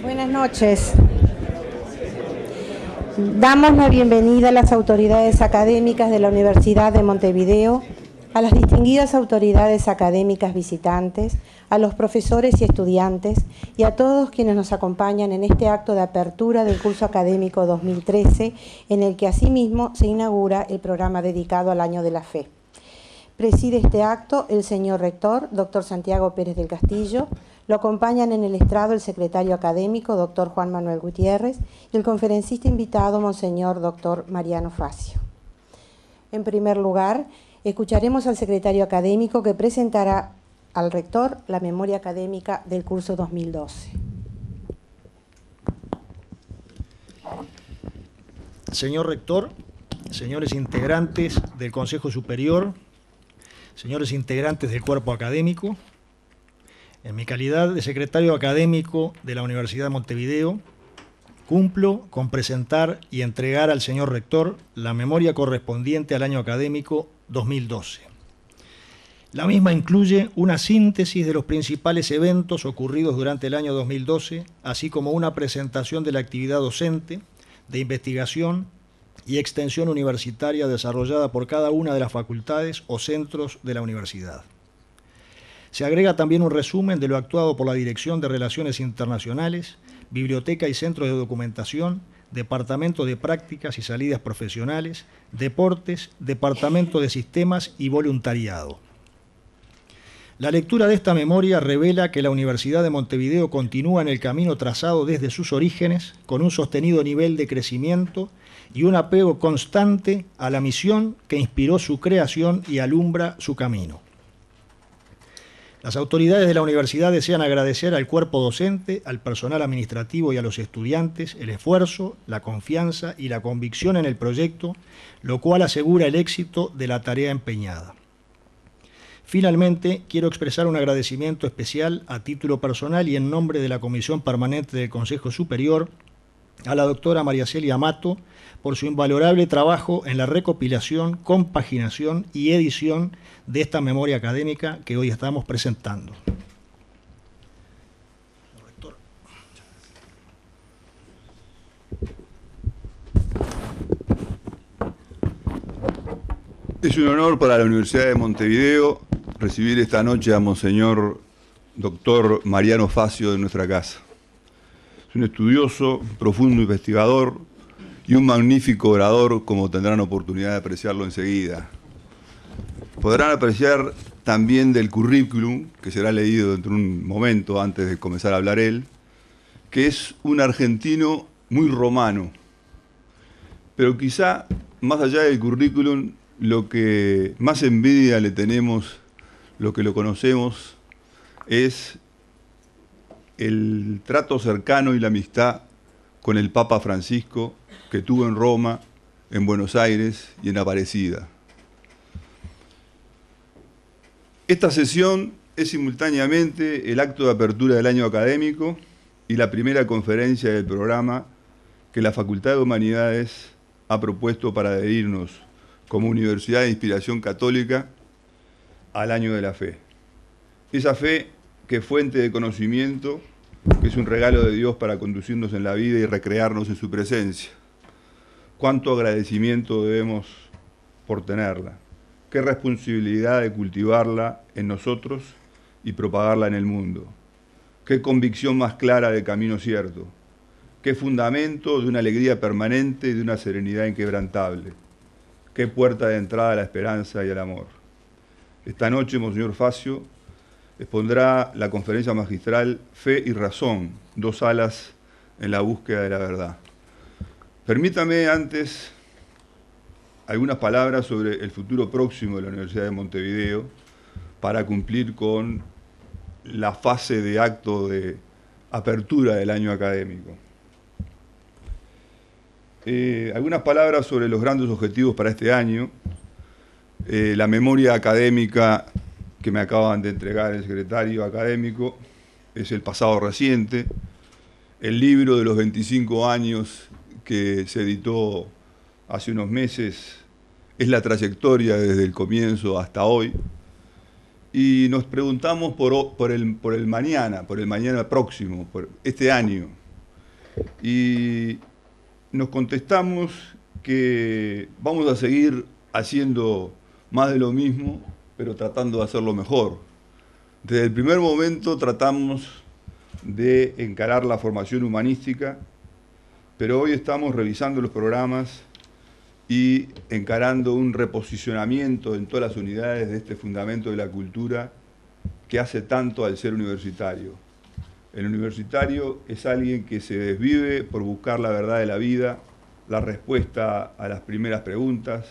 Buenas noches. Damos la bienvenida a las autoridades académicas de la Universidad de Montevideo, a las distinguidas autoridades académicas visitantes, a los profesores y estudiantes y a todos quienes nos acompañan en este acto de apertura del curso académico 2013, en el que asimismo se inaugura el programa dedicado al Año de la Fe. Preside este acto el señor rector, doctor Santiago Pérez del Castillo. Lo acompañan en el estrado el secretario académico, doctor Juan Manuel Gutiérrez, y el conferencista invitado, monseñor doctor Mariano Facio. En primer lugar, escucharemos al secretario académico que presentará al rector la memoria académica del curso 2012. Señor rector, señores integrantes del Consejo Superior, señores integrantes del cuerpo académico, en mi calidad de secretario académico de la Universidad de Montevideo, cumplo con presentar y entregar al señor rector la memoria correspondiente al año académico 2012. La misma incluye una síntesis de los principales eventos ocurridos durante el año 2012, así como una presentación de la actividad docente, de investigación y extensión universitaria desarrollada por cada una de las facultades o centros de la universidad. Se agrega también un resumen de lo actuado por la Dirección de Relaciones Internacionales, Biblioteca y Centros de Documentación, Departamento de Prácticas y Salidas Profesionales, Deportes, Departamento de Sistemas y Voluntariado. La lectura de esta memoria revela que la Universidad de Montevideo continúa en el camino trazado desde sus orígenes, con un sostenido nivel de crecimiento y un apego constante a la misión que inspiró su creación y alumbra su camino. Las autoridades de la universidad desean agradecer al cuerpo docente, al personal administrativo y a los estudiantes el esfuerzo, la confianza y la convicción en el proyecto, lo cual asegura el éxito de la tarea empeñada. Finalmente, quiero expresar un agradecimiento especial a título personal y en nombre de la Comisión Permanente del Consejo Superior a la doctora María Celia Mato por su invalorable trabajo en la recopilación, compaginación y edición de esta memoria académica que hoy estamos presentando. Es un honor para la Universidad de Montevideo recibir esta noche a Monseñor Dr. Mariano Facio de nuestra casa. Es un estudioso, profundo investigador y un magnífico orador, como tendrán oportunidad de apreciarlo enseguida. Podrán apreciar también del currículum, que será leído dentro de un momento antes de comenzar a hablar él, que es un argentino muy romano. Pero quizá, más allá del currículum, lo que más envidia le tenemos, lo que lo conocemos, es el trato cercano y la amistad con el Papa Francisco que tuvo en Roma, en Buenos Aires y en Aparecida. Esta sesión es simultáneamente el acto de apertura del año académico y la primera conferencia del programa que la Facultad de Humanidades ha propuesto para adherirnos como Universidad de Inspiración Católica al Año de la Fe. Esa fe que es fuente de conocimiento, que es un regalo de Dios para conducirnos en la vida y recrearnos en su presencia. Cuánto agradecimiento debemos por tenerla. Qué responsabilidad de cultivarla en nosotros y propagarla en el mundo. Qué convicción más clara de camino cierto. Qué fundamento de una alegría permanente y de una serenidad inquebrantable. Qué puerta de entrada a la esperanza y al amor. Esta noche, Monseñor Facio expondrá la conferencia magistral Fe y Razón, dos alas en la búsqueda de la verdad. Permítame antes algunas palabras sobre el futuro próximo de la Universidad de Montevideo para cumplir con la fase de acto de apertura del año académico. Algunas palabras sobre los grandes objetivos para este año. La memoria académica que me acaban de entregar el secretario académico es el pasado reciente. El libro de los 25 años que se editó hace unos meses es la trayectoria desde el comienzo hasta hoy. Y nos preguntamos por el mañana próximo, por este año. Y nos contestamos que vamos a seguir haciendo más de lo mismo, pero tratando de hacerlo mejor. Desde el primer momento tratamos de encarar la formación humanística, pero hoy estamos revisando los programas y encarando un reposicionamiento en todas las unidades de este fundamento de la cultura que hace tanto al ser universitario. El universitario es alguien que se desvive por buscar la verdad de la vida, la respuesta a las primeras preguntas,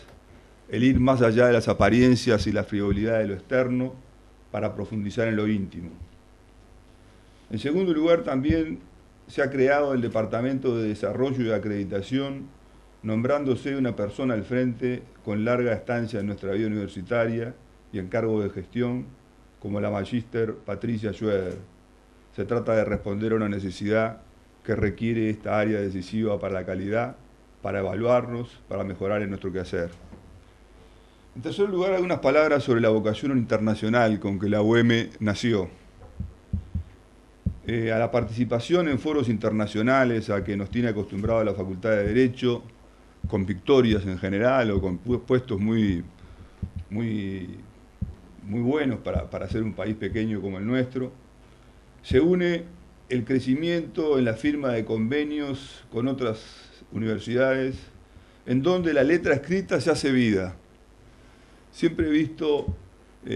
el ir más allá de las apariencias y la frivolidad de lo externo para profundizar en lo íntimo. En segundo lugar, también se ha creado el Departamento de Desarrollo y Acreditación, nombrándose una persona al frente con larga estancia en nuestra vida universitaria y en cargo de gestión, como la magíster Patricia Schroeder. Se trata de responder a una necesidad que requiere esta área decisiva para la calidad, para evaluarnos, para mejorar en nuestro quehacer. En tercer lugar, algunas palabras sobre la vocación internacional con que la UEM nació. A la participación en foros internacionales a que nos tiene acostumbrado la Facultad de Derecho, con victorias en general o con puestos muy buenos para ser un país pequeño como el nuestro, se une el crecimiento en la firma de convenios con otras universidades, en donde la letra escrita se hace vida. Siempre he visto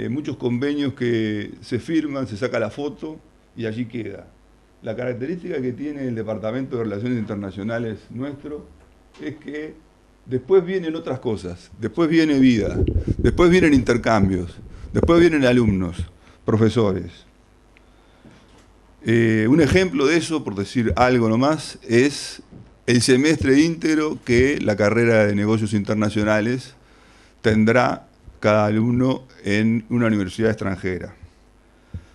muchos convenios que se firman, se saca la foto y allí queda. La característica que tiene el Departamento de Relaciones Internacionales nuestro es que después vienen otras cosas, después viene vida, después vienen intercambios, después vienen alumnos, profesores. Un ejemplo de eso, por decir algo nomás, es el semestre íntegro que la carrera de negocios internacionales tendrá cada alumno en una universidad extranjera.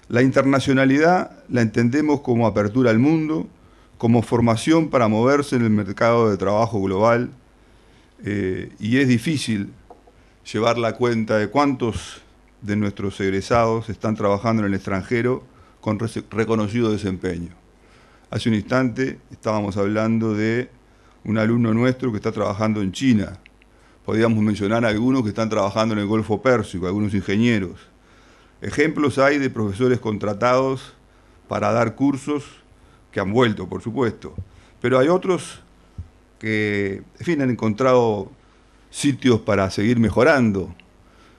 La internacionalidad la entendemos como apertura al mundo, como formación para moverse en el mercado de trabajo global, y es difícil llevar la cuenta de cuántos de nuestros egresados están trabajando en el extranjero con reconocido desempeño. Hace un instante estábamos hablando de un alumno nuestro que está trabajando en China. Podríamos mencionar a algunos que están trabajando en el Golfo Pérsico, algunos ingenieros. Ejemplos hay de profesores contratados para dar cursos que han vuelto, por supuesto. Pero hay otros que, en fin, han encontrado sitios para seguir mejorando.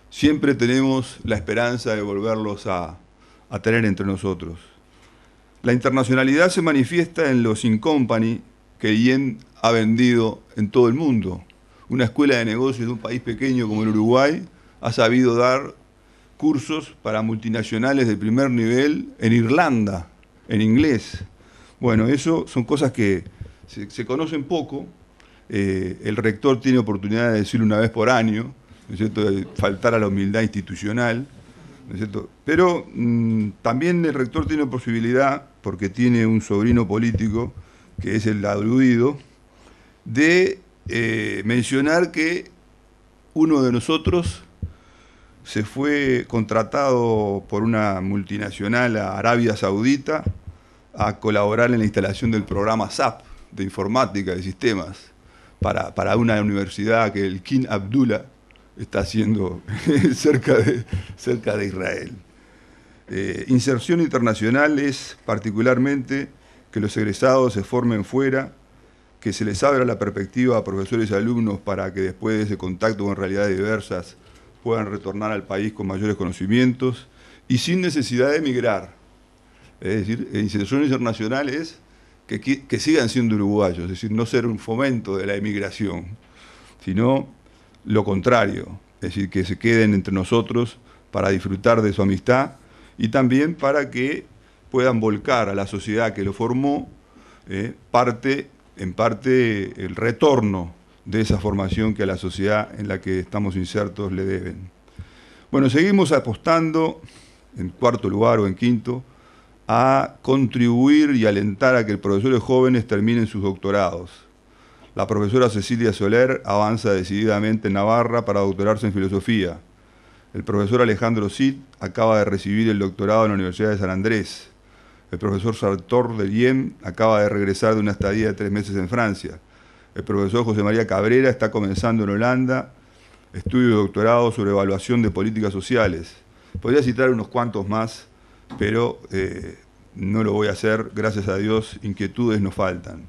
Siempre tenemos la esperanza de volverlos a tener entre nosotros. La internacionalidad se manifiesta en los In-Company que IEN ha vendido en todo el mundo. Una escuela de negocios de un país pequeño como el Uruguay ha sabido dar cursos para multinacionales de primer nivel en Irlanda, en inglés. Bueno, eso son cosas que se conocen poco. El rector tiene oportunidad de decirlo una vez por año, ¿no es cierto?, de faltar a la humildad institucional, ¿no es cierto? Pero también el rector tiene posibilidad, porque tiene un sobrino político, que es el aludido, de mencionar que uno de nosotros se fue contratado por una multinacional a Arabia Saudita a colaborar en la instalación del programa SAP de informática de sistemas para una universidad que el King Abdullah está haciendo cerca de Israel. Inserción internacional es particularmente que los egresados se formen fuera, que se les abra la perspectiva a profesores y alumnos para que después de ese contacto con realidades diversas puedan retornar al país con mayores conocimientos y sin necesidad de emigrar. Es decir, inserción internacional es que sigan siendo uruguayos, es decir, no ser un fomento de la emigración, sino lo contrario, es decir, que se queden entre nosotros para disfrutar de su amistad y también para que puedan volcar a la sociedad que lo formó en parte el retorno de esa formación que a la sociedad en la que estamos insertos le deben. Bueno, seguimos apostando, en cuarto lugar o en quinto, a contribuir y alentar a que los profesores jóvenes terminen sus doctorados. La profesora Cecilia Soler avanza decididamente en Navarra para doctorarse en filosofía. El profesor Alejandro Cid acaba de recibir el doctorado en la Universidad de San Andrés. El profesor Sartor del IEM acaba de regresar de una estadía de 3 meses en Francia. El profesor José María Cabrera está comenzando en Holanda estudio de doctorado sobre evaluación de políticas sociales. Podría citar unos cuantos más, pero no lo voy a hacer. Gracias a Dios, inquietudes nos faltan.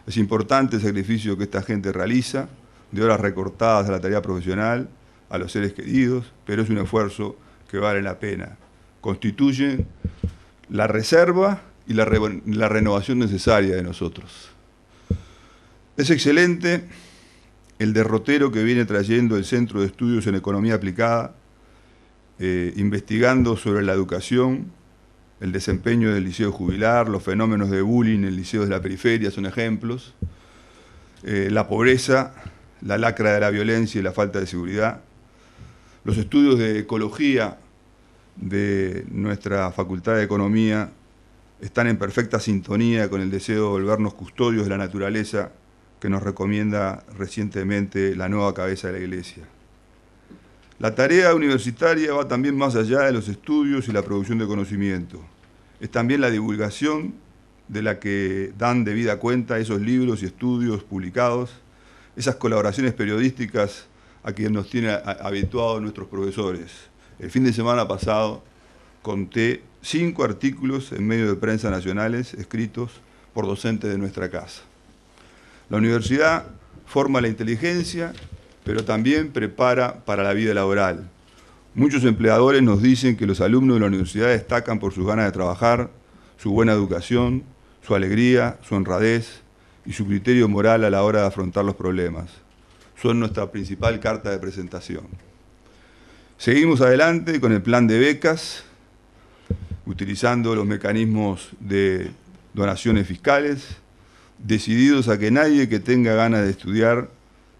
Es importante el sacrificio que esta gente realiza, de horas recortadas a la tarea profesional, a los seres queridos, pero es un esfuerzo que vale la pena. Constituyen la reserva y la renovación necesaria de nosotros. Es excelente el derrotero que viene trayendo el Centro de Estudios en Economía Aplicada, investigando sobre la educación, el desempeño del liceo jubilar, los fenómenos de bullying en liceos de la periferia son ejemplos, la pobreza, la lacra de la violencia y la falta de seguridad, los estudios de ecología de nuestra Facultad de Economía están en perfecta sintonía con el deseo de volvernos custodios de la naturaleza que nos recomienda recientemente la nueva cabeza de la Iglesia. La tarea universitaria va también más allá de los estudios y la producción de conocimiento. Es también la divulgación de la que dan debida cuenta esos libros y estudios publicados, esas colaboraciones periodísticas a quienes nos tienen habituados nuestros profesores. El fin de semana pasado conté 5 artículos en medios de prensa nacionales escritos por docentes de nuestra casa. La universidad forma la inteligencia, pero también prepara para la vida laboral. Muchos empleadores nos dicen que los alumnos de la universidad destacan por sus ganas de trabajar, su buena educación, su alegría, su honradez y su criterio moral a la hora de afrontar los problemas. Son nuestra principal carta de presentación. Seguimos adelante con el plan de becas, utilizando los mecanismos de donaciones fiscales, decididos a que nadie que tenga ganas de estudiar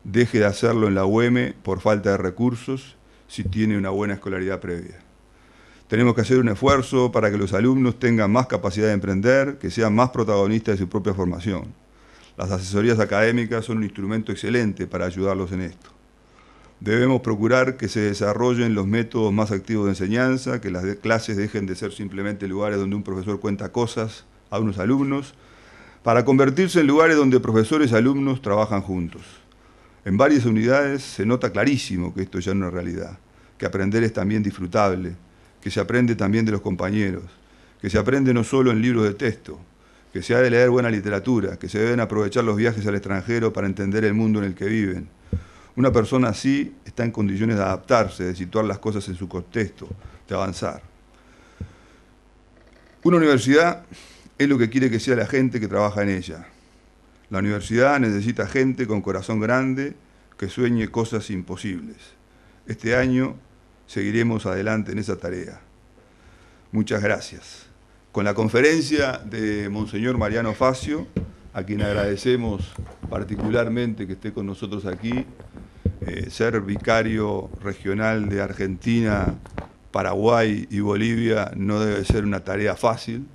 deje de hacerlo en la UEM por falta de recursos si tiene una buena escolaridad previa. Tenemos que hacer un esfuerzo para que los alumnos tengan más capacidad de emprender, que sean más protagonistas de su propia formación. Las asesorías académicas son un instrumento excelente para ayudarlos en esto. Debemos procurar que se desarrollen los métodos más activos de enseñanza, que las clases dejen de ser simplemente lugares donde un profesor cuenta cosas a unos alumnos, para convertirse en lugares donde profesores y alumnos trabajan juntos. En varias unidades se nota clarísimo que esto ya no es realidad, que aprender es también disfrutable, que se aprende también de los compañeros, que se aprende no solo en libros de texto, que se ha de leer buena literatura, que se deben aprovechar los viajes al extranjero para entender el mundo en el que viven. Una persona así está en condiciones de adaptarse, de situar las cosas en su contexto, de avanzar. Una universidad es lo que quiere que sea la gente que trabaja en ella. La universidad necesita gente con corazón grande que sueñe cosas imposibles. Este año seguiremos adelante en esa tarea. Muchas gracias. Con la conferencia de Monseñor Mariano Facio, a quien agradecemos particularmente que esté con nosotros aquí, ser vicario regional de Argentina, Paraguay y Bolivia no debe ser una tarea fácil,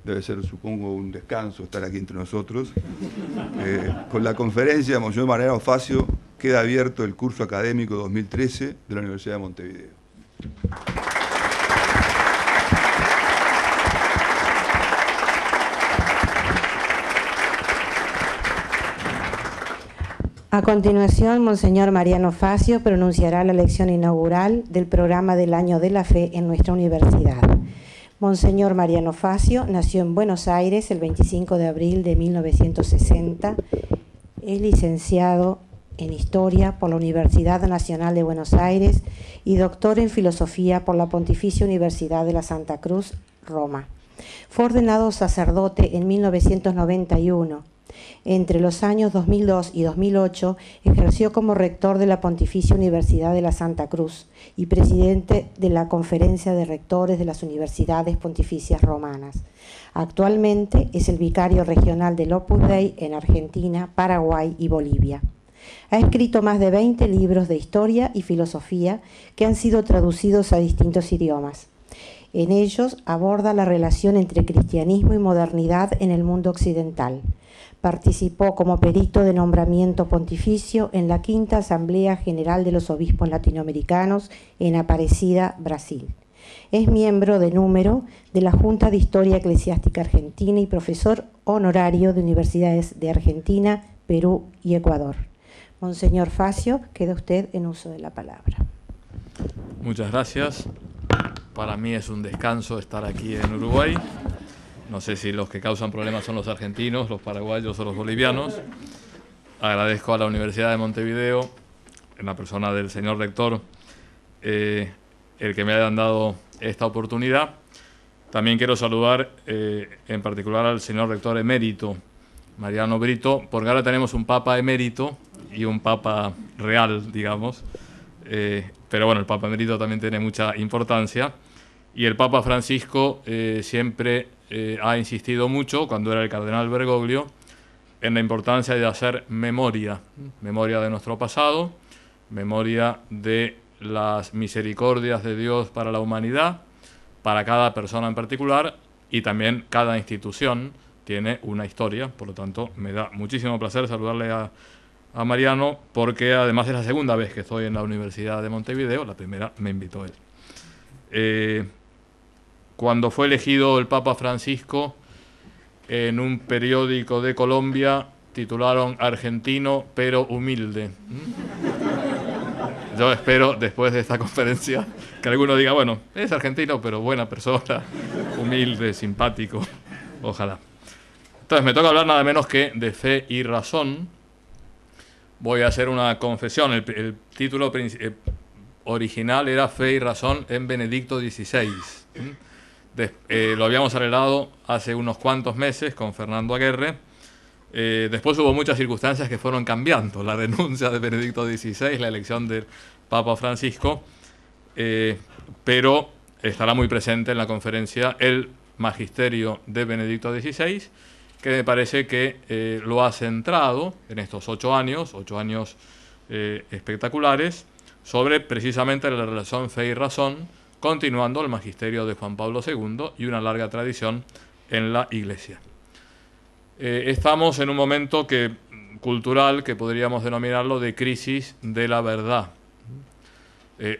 debe ser, supongo, un descanso estar aquí entre nosotros. Con la conferencia de Monseñor Mariano Facio queda abierto el curso académico 2013 de la Universidad de Montevideo. A continuación, Monseñor Mariano Facio pronunciará la lección inaugural del programa del Año de la Fe en nuestra universidad. Monseñor Mariano Facio nació en Buenos Aires el 25 de abril de 1960. Es licenciado en Historia por la Universidad Nacional de Buenos Aires y doctor en Filosofía por la Pontificia Universidad de la Santa Cruz, Roma. Fue ordenado sacerdote en 1991. Entre los años 2002 y 2008 ejerció como rector de la Pontificia Universidad de la Santa Cruz y presidente de la Conferencia de Rectores de las Universidades Pontificias Romanas. Actualmente es el vicario regional del Opus Dei en Argentina, Paraguay y Bolivia. Ha escrito más de 20 libros de historia y filosofía que han sido traducidos a distintos idiomas. En ellos aborda la relación entre cristianismo y modernidad en el mundo occidental. Participó como perito de nombramiento pontificio en la Quinta Asamblea General de los Obispos Latinoamericanos en Aparecida, Brasil. Es miembro de número de la Junta de Historia Eclesiástica Argentina y profesor honorario de universidades de Argentina, Perú y Ecuador. Monseñor Facio, queda usted en uso de la palabra. Muchas gracias. Para mí es un descanso estar aquí en Uruguay. No sé si los que causan problemas son los argentinos, los paraguayos o los bolivianos. Agradezco a la Universidad de Montevideo, en la persona del señor rector, el que me hayan dado esta oportunidad. También quiero saludar en particular al señor rector emérito, Mariano Brito, porque ahora tenemos un papa emérito y un papa real, digamos. Pero bueno, el papa emérito también tiene mucha importancia. Y el Papa Francisco siempre ha insistido mucho, cuando era el cardenal Bergoglio, en la importancia de hacer memoria de nuestro pasado, memoria de las misericordias de Dios para la humanidad, para cada persona en particular, y también cada institución tiene una historia. Por lo tanto, me da muchísimo placer saludarle a Mariano, porque además es la segunda vez que estoy en la Universidad de Montevideo, la primera me invitó él. Cuando fue elegido el Papa Francisco, en un periódico de Colombia titularon "Argentino pero humilde". Yo espero, después de esta conferencia, que alguno diga, bueno, es argentino pero buena persona, humilde, simpático, ojalá. Entonces me toca hablar nada menos que de fe y razón. Voy a hacer una confesión. El título original era Fe y razón en Benedicto XVI. Lo habíamos arreglado hace unos cuantos meses con Fernando Aguerre. Después hubo muchas circunstancias que fueron cambiando. La renuncia de Benedicto XVI, la elección del Papa Francisco. Pero estará muy presente en la conferencia el magisterio de Benedicto XVI, que me parece que lo ha centrado en estos 8 años espectaculares, sobre precisamente la relación fe y razón, continuando el magisterio de Juan Pablo II y una larga tradición en la Iglesia. Estamos en un momento cultural que podríamos denominarlo de crisis de la verdad.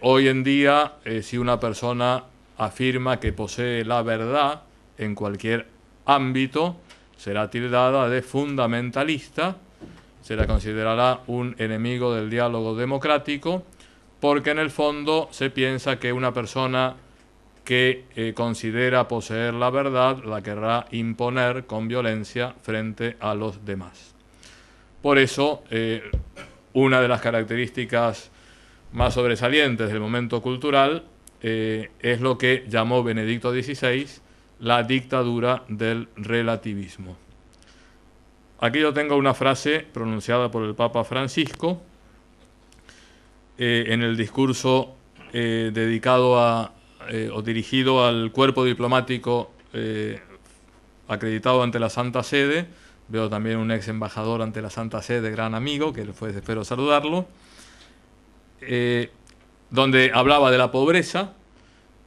Hoy en día, si una persona afirma que posee la verdad en cualquier ámbito, será tildada de fundamentalista, se la considerará un enemigo del diálogo democrático, porque en el fondo se piensa que una persona que considera poseer la verdad la querrá imponer con violencia frente a los demás. Por eso, una de las características más sobresalientes del momento cultural es lo que llamó Benedicto XVI la dictadura del relativismo. Aquí yo tengo una frase pronunciada por el Papa Francisco en el discurso dedicado o dirigido al cuerpo diplomático acreditado ante la Santa Sede. Veo también un ex embajador ante la Santa Sede, gran amigo, que después espero saludarlo, donde hablaba de la pobreza.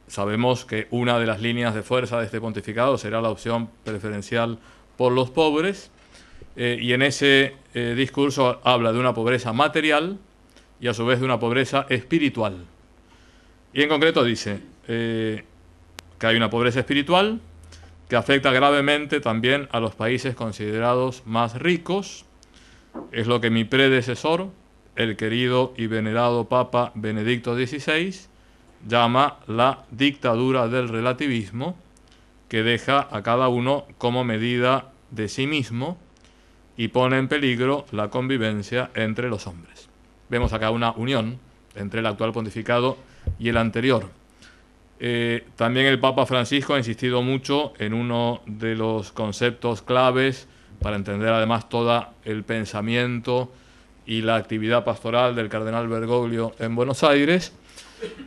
Sabemos que una de las líneas de fuerza de este pontificado será la opción preferencial por los pobres, y en ese discurso habla de una pobreza material y a su vez de una pobreza espiritual. Y en concreto dice que hay una pobreza espiritual que afecta gravemente también a los países considerados más ricos. Es lo que mi predecesor, el querido y venerado Papa Benedicto XVI, llama la dictadura del relativismo, que deja a cada uno como medida de sí mismo y pone en peligro la convivencia entre los hombres. Vemos acá una unión entre el actual pontificado y el anterior. También el Papa Francisco ha insistido mucho en uno de los conceptos claves para entender además todo el pensamiento y la actividad pastoral del cardenal Bergoglio en Buenos Aires,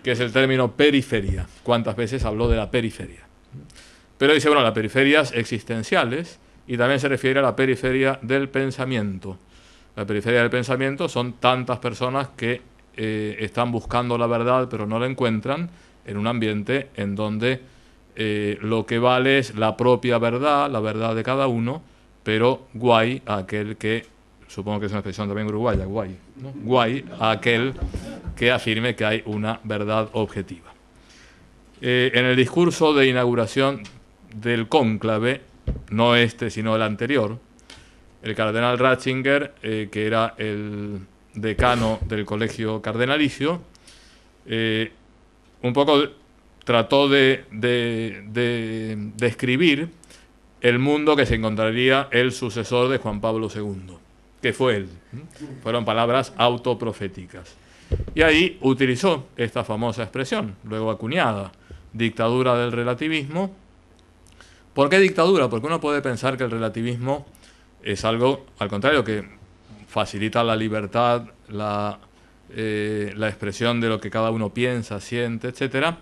que es el término periferia. ¿Cuántas veces habló de la periferia? Pero dice, bueno, las periferias existenciales, y también se refiere a la periferia del pensamiento. La periferia del pensamiento son tantas personas que están buscando la verdad pero no la encuentran en un ambiente en donde lo que vale es la propia verdad, la verdad de cada uno, pero guay a aquel que, supongo que es una expresión también uruguaya, guay, ¿no? Guay a aquel que afirme que hay una verdad objetiva. En el discurso de inauguración del cónclave, no este sino el anterior, el cardenal Ratzinger, que era el decano del colegio cardenalicio, un poco trató de describir el mundo que se encontraría el sucesor de Juan Pablo II, que fue él. Fueron palabras autoproféticas. Y ahí utilizó esta famosa expresión, luego acuñada, dictadura del relativismo. ¿Por qué dictadura? Porque uno puede pensar que el relativismo es algo, al contrario, que facilita la libertad, la expresión de lo que cada uno piensa, siente, etc.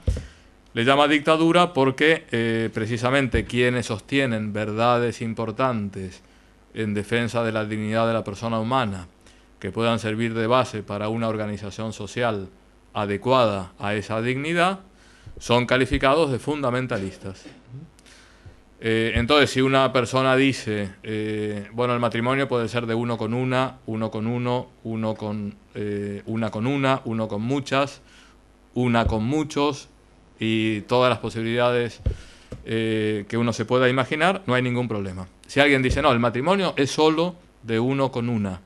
Le llama dictadura porque precisamente quienes sostienen verdades importantes en defensa de la dignidad de la persona humana, que puedan servir de base para una organización social adecuada a esa dignidad, son calificados de fundamentalistas. Entonces, si una persona dice, bueno, el matrimonio puede ser de uno con una, uno con uno, uno con una, uno con muchas, una con muchos, y todas las posibilidades que uno se pueda imaginar, no hay ningún problema. Si alguien dice, no, el matrimonio es solo de uno con una,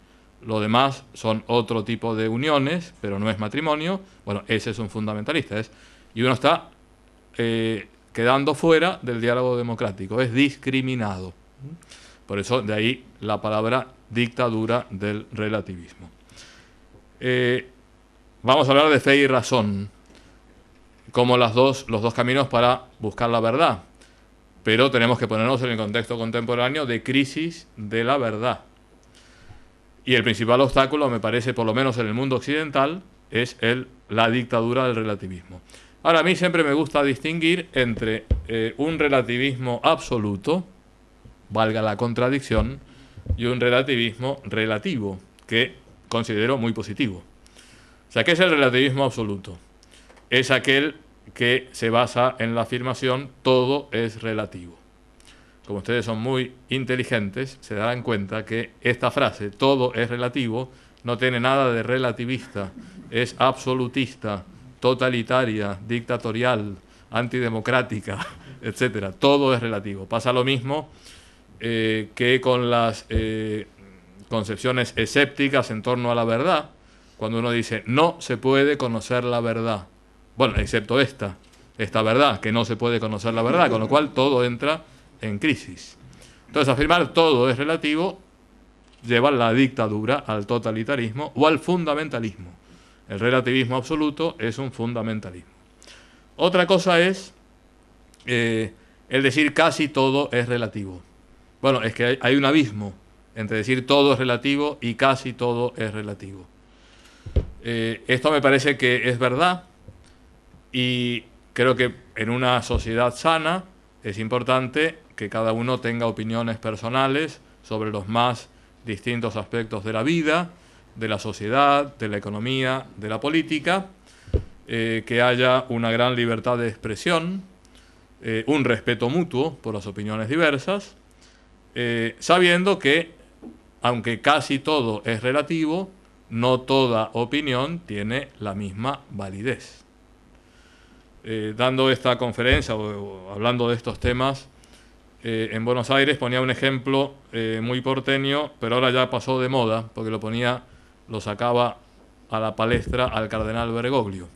lo demás son otro tipo de uniones, pero no es matrimonio, bueno, ese es un fundamentalista. Y uno está quedando fuera del diálogo democrático, es discriminado. Por eso, de ahí la palabra dictadura del relativismo. Vamos a hablar de fe y razón, como los dos caminos para buscar la verdad. Pero tenemos que ponernos en el contexto contemporáneo de crisis de la verdad. Y el principal obstáculo, me parece, por lo menos en el mundo occidental, es la dictadura del relativismo. Ahora, a mí siempre me gusta distinguir entre un relativismo absoluto, valga la contradicción, y un relativismo relativo, que considero muy positivo. O sea, ¿qué es el relativismo absoluto? Es aquel que se basa en la afirmación todo es relativo. Como ustedes son muy inteligentes, se darán cuenta que esta frase, todo es relativo, no tiene nada de relativista, es absolutista, totalitaria, dictatorial, antidemocrática, etcétera. Todo es relativo. Pasa lo mismo que con las concepciones escépticas en torno a la verdad, cuando uno dice no se puede conocer la verdad. Bueno, excepto esta verdad, que no se puede conocer la verdad, con lo cual todo entra en crisis. Entonces, afirmar todo es relativo lleva a la dictadura, al totalitarismo o al fundamentalismo. El relativismo absoluto es un fundamentalismo. Otra cosa es el decir casi todo es relativo. Bueno, es que hay un abismo entre decir todo es relativo y casi todo es relativo. Esto me parece que es verdad y creo que en una sociedad sana es importante que cada uno tenga opiniones personales sobre los más distintos aspectos de la vida, de la sociedad, de la economía, de la política, que haya una gran libertad de expresión, un respeto mutuo por las opiniones diversas, sabiendo que, aunque casi todo es relativo, no toda opinión tiene la misma validez. Dando esta conferencia o hablando de estos temas, en Buenos Aires ponía un ejemplo muy porteño, pero ahora ya pasó de moda, porque lo sacaba a la palestra al cardenal Bergoglio.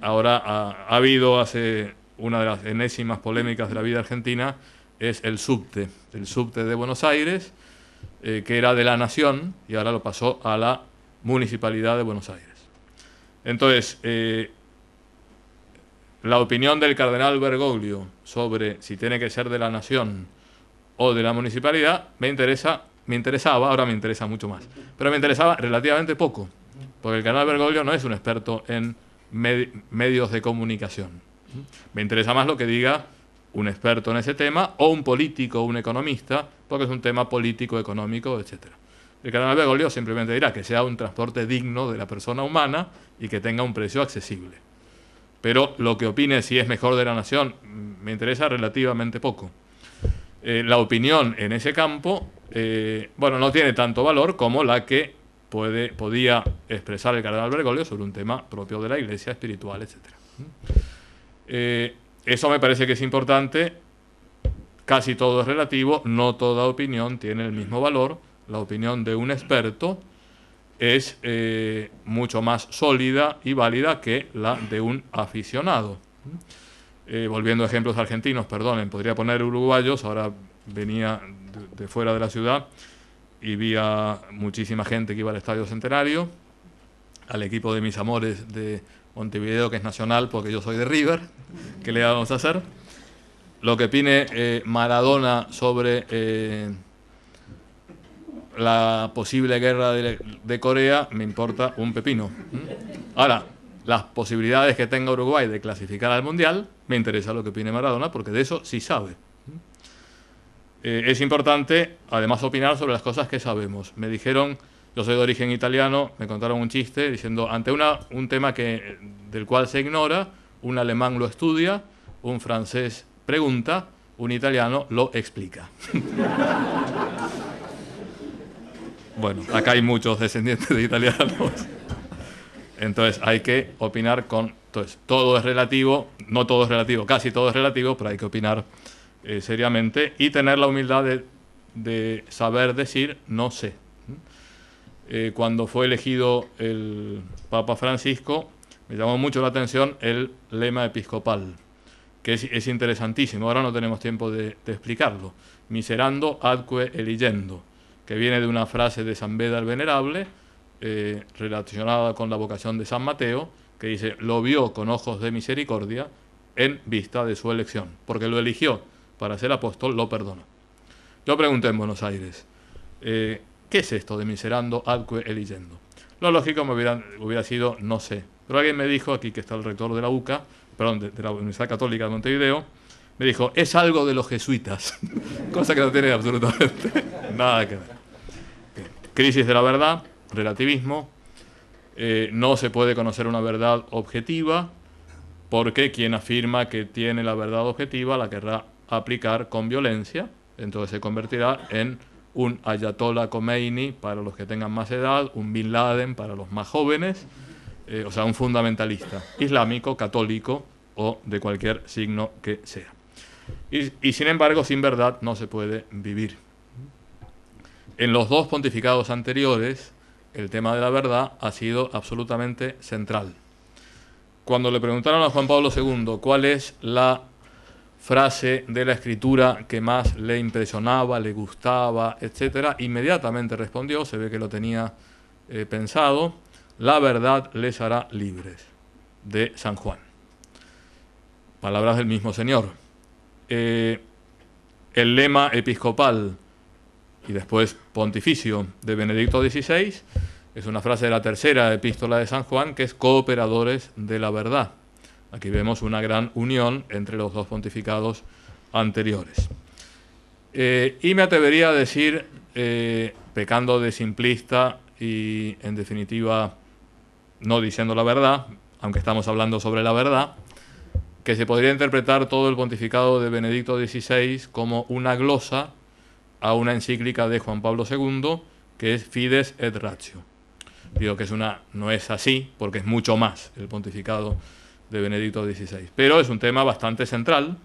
Ahora ha habido hace una de las enésimas polémicas de la vida argentina, es el subte de Buenos Aires, que era de la Nación y ahora lo pasó a la Municipalidad de Buenos Aires. Entonces, la opinión del cardenal Bergoglio sobre si tiene que ser de la Nación o de la Municipalidad me interesaba, ahora me interesa mucho más, pero me interesaba relativamente poco, porque el cardenal Bergoglio no es un experto en medios de comunicación. Me interesa más lo que diga un experto en ese tema o un político o un economista, porque es un tema político, económico, etc. El cardenal Bergoglio simplemente dirá que sea un transporte digno de la persona humana y que tenga un precio accesible. Pero lo que opine si es mejor de la Nación me interesa relativamente poco. La opinión en ese campo, bueno, no tiene tanto valor como la que podía expresar el cardenal Bergoglio sobre un tema propio de la Iglesia, espiritual, etc. Eso me parece que es importante. Casi todo es relativo, no toda opinión tiene el mismo valor. La opinión de un experto es mucho más sólida y válida que la de un aficionado. Volviendo a ejemplos argentinos, perdonen, podría poner uruguayos. Ahora venía de fuera de la ciudad y vi a muchísima gente que iba al Estadio Centenario, al equipo de mis amores de Montevideo, que es nacional porque yo soy de River. ¿Qué le vamos a hacer? Lo que opine Maradona sobre la posible guerra de Corea me importa un pepino. Ahora, las posibilidades que tenga Uruguay de clasificar al Mundial, me interesa lo que opine Maradona, porque de eso sí sabe. Es importante, además, opinar sobre las cosas que sabemos. Me dijeron, yo soy de origen italiano, me contaron un chiste diciendo, ante un tema del cual se ignora, un alemán lo estudia, un francés pregunta, un italiano lo explica. Bueno, acá hay muchos descendientes de italianos. Entonces hay que opinar entonces, todo es relativo, no todo es relativo, casi todo es relativo, pero hay que opinar seriamente y tener la humildad de saber decir no sé. Cuando fue elegido el Papa Francisco, me llamó mucho la atención el lema episcopal, que es interesantísimo. Ahora no tenemos tiempo de explicarlo. Miserando adque eligendo, que viene de una frase de San Beda el Venerable, relacionada con la vocación de San Mateo, que dice, lo vio con ojos de misericordia en vista de su elección, porque lo eligió para ser apóstol, lo perdonó. Yo pregunté en Buenos Aires, ¿qué es esto de miserando adque eligendo? Lo lógico me hubiera sido, no sé. Pero alguien me dijo, aquí que está el rector de la UCA, perdón, de la Universidad Católica de Montevideo, me dijo, es algo de los jesuitas, cosa que no tiene absolutamente nada que ver. Crisis de la verdad, relativismo, no se puede conocer una verdad objetiva, porque quien afirma que tiene la verdad objetiva la querrá aplicar con violencia, entonces se convertirá en un Ayatollah Khomeini para los que tengan más edad, un Bin Laden para los más jóvenes, o sea, un fundamentalista islámico, católico o de cualquier signo que sea. Y sin embargo, sin verdad no se puede vivir. En los dos pontificados anteriores, el tema de la verdad ha sido absolutamente central. Cuando le preguntaron a Juan Pablo II cuál es la frase de la Escritura que más le impresionaba, le gustaba, etc., inmediatamente respondió, se ve que lo tenía pensado, la verdad les hará libres, de San Juan. Palabras del mismo Señor. El lema episcopal y después pontificio de Benedicto XVI es una frase de la tercera epístola de San Juan, que es cooperadores de la verdad. Aquí vemos una gran unión entre los dos pontificados anteriores. Y me atrevería a decir, pecando de simplista y en definitiva no diciendo la verdad, aunque estamos hablando sobre la verdad, que se podría interpretar todo el pontificado de Benedicto XVI como una glosa a una encíclica de Juan Pablo II, que es Fides et Ratio. Digo que no es así, porque es mucho más el pontificado de Benedicto XVI. Pero es un tema bastante central.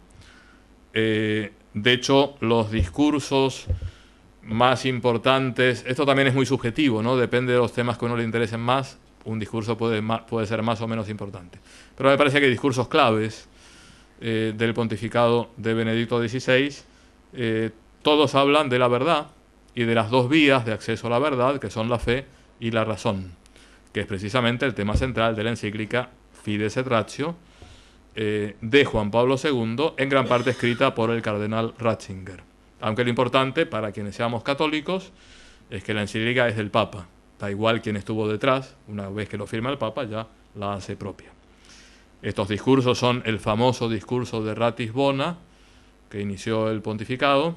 De hecho, los discursos más importantes, esto también es muy subjetivo, ¿no? Depende de los temas que a uno le interesen más, un discurso puede ser más o menos importante. Pero me parece que discursos claves del pontificado de Benedicto XVI, todos hablan de la verdad y de las dos vías de acceso a la verdad, que son la fe y la razón, que es precisamente el tema central de la encíclica Fides et Ratio de Juan Pablo II, en gran parte escrita por el cardenal Ratzinger. Aunque lo importante para quienes seamos católicos es que la encíclica es del Papa. Da igual quién estuvo detrás, una vez que lo firma el Papa ya la hace propia. Estos discursos son el famoso discurso de Ratisbona, que inició el pontificado,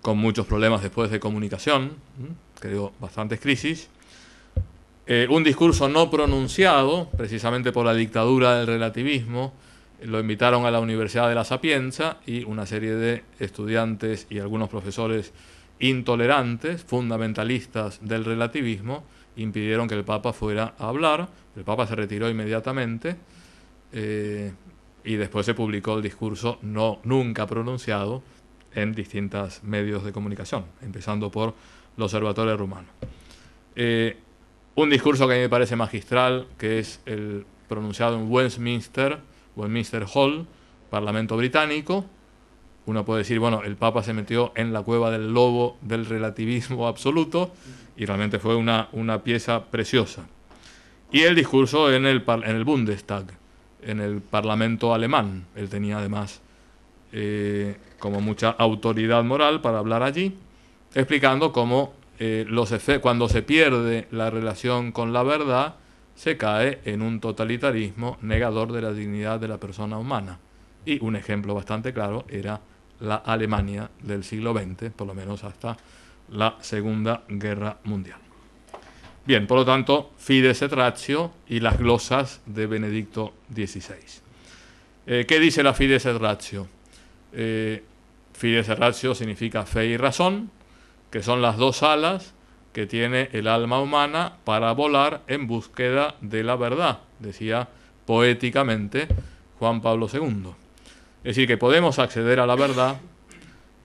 con muchos problemas después de comunicación, creo bastantes crisis. Un discurso no pronunciado, precisamente por la dictadura del relativismo, lo invitaron a la Universidad de La Sapienza y una serie de estudiantes y algunos profesores intolerantes, fundamentalistas del relativismo, impidieron que el Papa fuera a hablar. El Papa se retiró inmediatamente y después se publicó el discurso nunca pronunciado en distintos medios de comunicación, empezando por el Observatorio Rumano. Un discurso que a mí me parece magistral, que es el pronunciado en Westminster Hall, Parlamento británico. Uno puede decir, bueno, el Papa se metió en la cueva del lobo del relativismo absoluto, y realmente fue una pieza preciosa. Y el discurso en el Bundestag, en el Parlamento alemán. Él tenía además como mucha autoridad moral para hablar allí, explicando cómo cuando se pierde la relación con la verdad, se cae en un totalitarismo negador de la dignidad de la persona humana. Y un ejemplo bastante claro era la Alemania del siglo XX, por lo menos hasta la Segunda Guerra Mundial. Bien, por lo tanto, Fides et Ratio y las glosas de Benedicto XVI. ¿Qué dice la Fides et Ratio? Fides et Ratio significa fe y razón, que son las dos alas que tiene el alma humana para volar en búsqueda de la verdad, decía poéticamente Juan Pablo II. Es decir, que podemos acceder a la verdad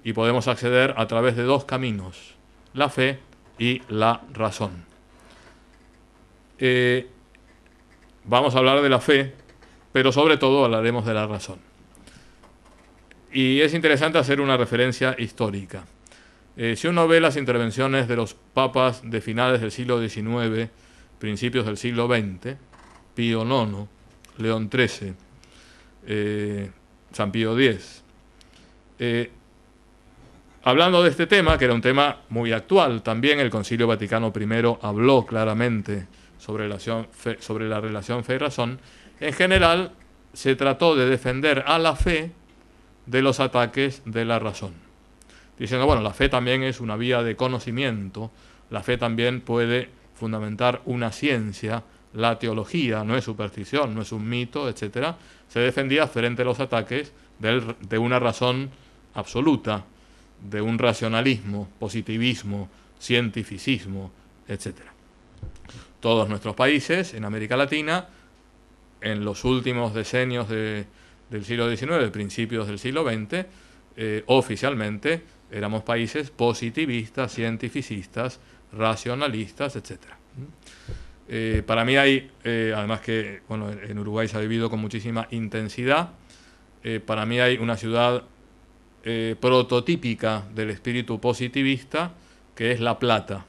y podemos acceder a través de dos caminos, la fe y la razón. Vamos a hablar de la fe, pero sobre todo hablaremos de la razón. Y es interesante hacer una referencia histórica. Si uno ve las intervenciones de los papas de finales del siglo XIX, principios del siglo XX, Pío IX, León XIII, San Pío X, hablando de este tema, que era un tema muy actual, también el Concilio Vaticano I habló claramente sobre la relación fe y razón. En general, se trató de defender a la fe de los ataques de la razón, diciendo, bueno, la fe también es una vía de conocimiento, la fe también puede fundamentar una ciencia, la teología no es superstición, no es un mito, etc. Se defendía frente a los ataques de una razón absoluta, de un racionalismo, positivismo, cientificismo, etc. Todos nuestros países en América Latina, en los últimos decenios del siglo XIX, principios del siglo XX, oficialmente éramos países positivistas, cientificistas, racionalistas, etc. Para mí hay, además que bueno, en Uruguay se ha vivido con muchísima intensidad, para mí hay una ciudad prototípica del espíritu positivista, que es La Plata,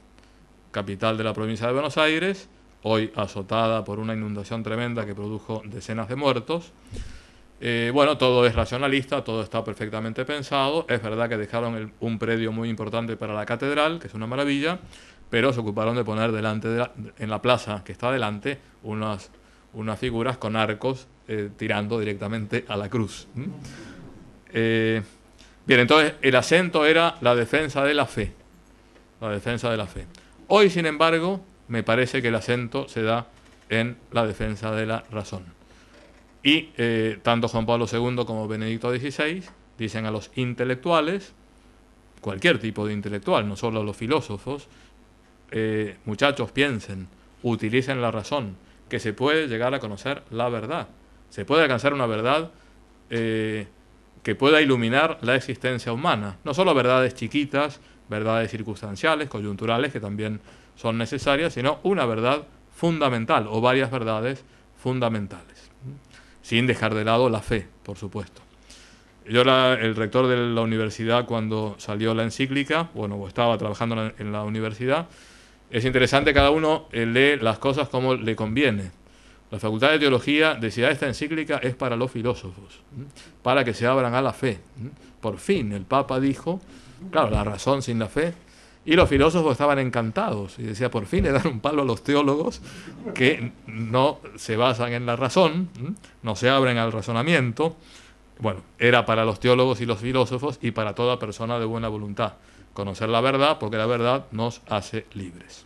capital de la provincia de Buenos Aires, hoy azotada por una inundación tremenda que produjo decenas de muertos. Bueno, todo es racionalista, todo está perfectamente pensado. Es verdad que dejaron un predio muy importante para la catedral, que es una maravilla, pero se ocuparon de poner en la plaza que está delante unas figuras con arcos tirando directamente a la cruz. Bien, entonces el acento era la defensa de la fe. La defensa de la fe. Hoy, sin embargo, me parece que el acento se da en la defensa de la razón. Y tanto Juan Pablo II como Benedicto XVI dicen a los intelectuales, cualquier tipo de intelectual, no solo a los filósofos, muchachos, piensen, utilicen la razón, que se puede llegar a conocer la verdad. Se puede alcanzar una verdad que pueda iluminar la existencia humana. No solo verdades chiquitas, verdades circunstanciales, coyunturales, que también son necesarias, sino una verdad fundamental o varias verdades fundamentales, sin dejar de lado la fe, por supuesto. Yo era el rector de la universidad cuando salió la encíclica, bueno, estaba trabajando en la universidad. Es interesante, cada uno lee las cosas como le conviene. La Facultad de Teología decía, esta encíclica es para los filósofos, para que se abran a la fe. Por fin, el Papa dijo, claro, la razón sin la fe, y los filósofos estaban encantados, y decía, por fin le dan un palo a los teólogos que no se basan en la razón, no se abren al razonamiento. Bueno, era para los teólogos y los filósofos y para toda persona de buena voluntad conocer la verdad, porque la verdad nos hace libres.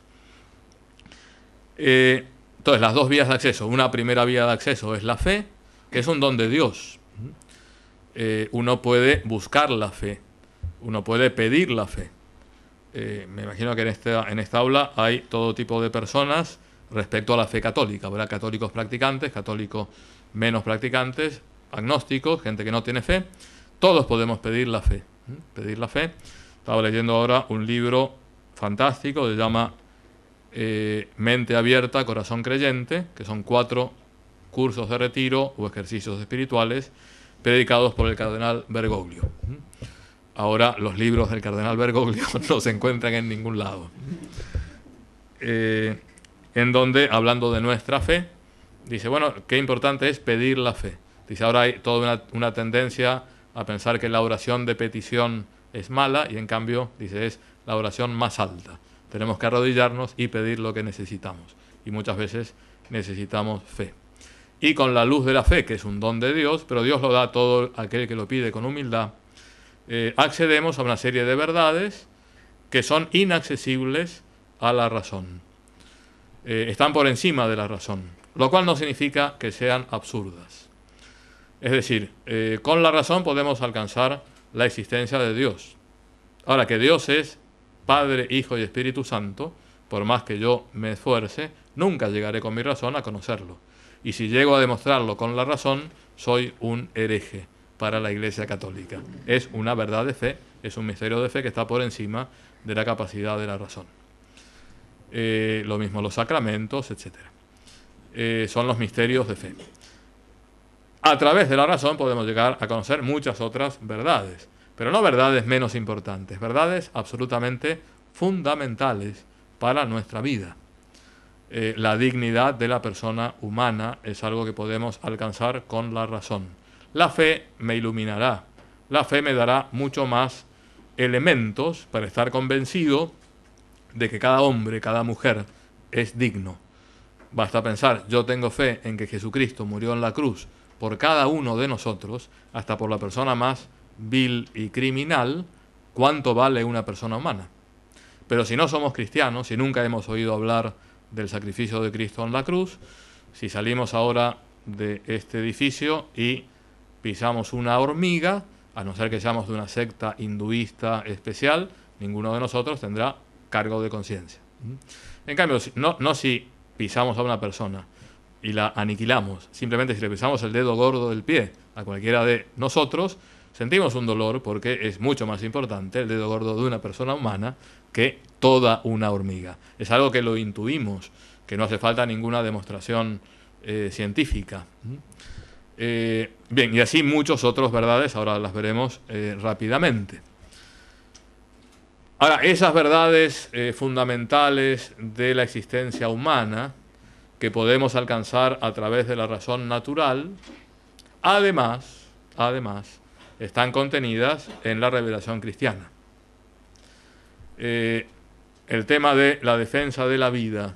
Entonces, las dos vías de acceso. Una primera vía de acceso es la fe, que es un don de Dios. Uno puede buscar la fe, uno puede pedir la fe. Me imagino que en esta aula hay todo tipo de personas respecto a la fe católica. Habrá católicos practicantes, católicos menos practicantes, agnósticos, gente que no tiene fe. Todos podemos pedir la fe. Pedir la fe. Estaba leyendo ahora un libro fantástico, se llama Mente Abierta, Corazón Creyente, que son 4 cursos de retiro o ejercicios espirituales predicados por el cardenal Bergoglio. Ahora los libros del cardenal Bergoglio no se encuentran en ningún lado. En donde, hablando de nuestra fe, dice, bueno, qué importante es pedir la fe. Dice, ahora hay toda una tendencia a pensar que la oración de petición es mala y en cambio, dice, es la oración más alta. Tenemos que arrodillarnos y pedir lo que necesitamos. Y muchas veces necesitamos fe. Y con la luz de la fe, que es un don de Dios, pero Dios lo da a todo aquel que lo pide con humildad, accedemos a una serie de verdades que son inaccesibles a la razón. Están por encima de la razón, lo cual no significa que sean absurdas. Es decir, con la razón podemos alcanzar la existencia de Dios. Ahora, que Dios es Padre, Hijo y Espíritu Santo, por más que yo me esfuerce, nunca llegaré con mi razón a conocerlo. Y si llego a demostrarlo con la razón, soy un hereje para la Iglesia Católica. Es una verdad de fe, es un misterio de fe que está por encima de la capacidad de la razón. Lo mismo los sacramentos, etc. Son los misterios de fe. A través de la razón podemos llegar a conocer muchas otras verdades, pero no verdades menos importantes, verdades absolutamente fundamentales para nuestra vida. La dignidad de la persona humana es algo que podemos alcanzar con la razón. La fe me iluminará, la fe me dará mucho más elementos para estar convencido de que cada hombre, cada mujer es digno. Basta pensar, yo tengo fe en que Jesucristo murió en la cruz por cada uno de nosotros, hasta por la persona más vil y criminal, ¿cuánto vale una persona humana? Pero si no somos cristianos, si nunca hemos oído hablar del sacrificio de Cristo en la cruz, si salimos ahora de este edificio y pisamos una hormiga, a no ser que seamos de una secta hinduista especial, ninguno de nosotros tendrá cargo de conciencia. En cambio, no si pisamos a una persona y la aniquilamos, simplemente si le pisamos el dedo gordo del pie a cualquiera de nosotros, sentimos un dolor porque es mucho más importante el dedo gordo de una persona humana que toda una hormiga. Es algo que lo intuimos, que no hace falta ninguna demostración científica. Bien, y así muchas otras verdades, ahora las veremos rápidamente. Ahora, esas verdades fundamentales de la existencia humana, que podemos alcanzar a través de la razón natural, además, están contenidas en la revelación cristiana. El tema de la defensa de la vida,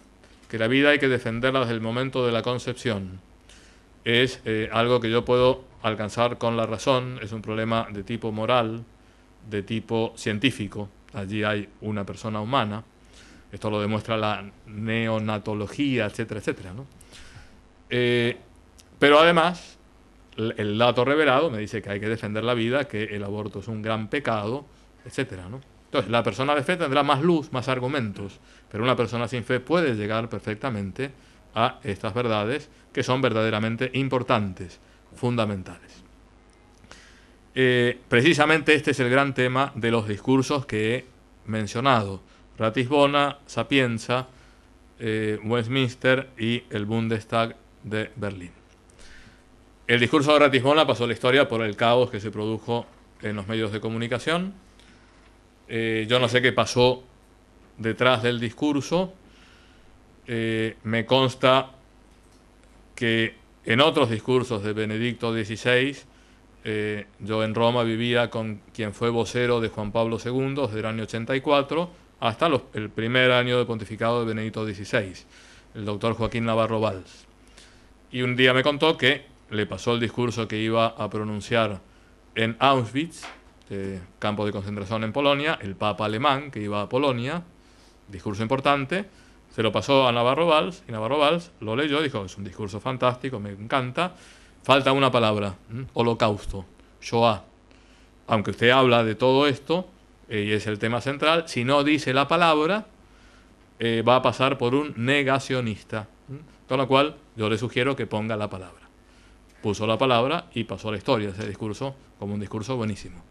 que la vida hay que defenderla desde el momento de la concepción, es algo que yo puedo alcanzar con la razón, es un problema de tipo moral, de tipo científico. Allí hay una persona humana, esto lo demuestra la neonatología, etcétera, etcétera, ¿no? Pero además, el dato revelado me dice que hay que defender la vida, que el aborto es un gran pecado, etcétera, ¿no? Entonces, la persona de fe tendrá más luz, más argumentos, pero una persona sin fe puede llegar perfectamente a estas verdades que son verdaderamente importantes, fundamentales. Precisamente este es el gran tema de los discursos que he mencionado: Ratisbona, Sapienza, Westminster y el Bundestag de Berlín. El discurso de Ratisbona pasó a la historia por el caos que se produjo en los medios de comunicación. Yo no sé qué pasó detrás del discurso. Me consta que en otros discursos de Benedicto XVI, yo en Roma vivía con quien fue vocero de Juan Pablo II desde el año 84 hasta el primer año de pontificado de Benedicto XVI, el doctor Joaquín Navarro Valls. Y un día me contó que le pasó el discurso que iba a pronunciar en Auschwitz, campo de concentración en Polonia, el Papa alemán que iba a Polonia, discurso importante, se lo pasó a Navarro Valls, y Navarro Valls lo leyó y dijo: es un discurso fantástico, me encanta, falta una palabra, holocausto, Shoah. Aunque usted habla de todo esto, y es el tema central, si no dice la palabra, va a pasar por un negacionista. Con lo cual, yo le sugiero que ponga la palabra. puso la palabra y pasó a la historia ese discurso como un discurso buenísimo.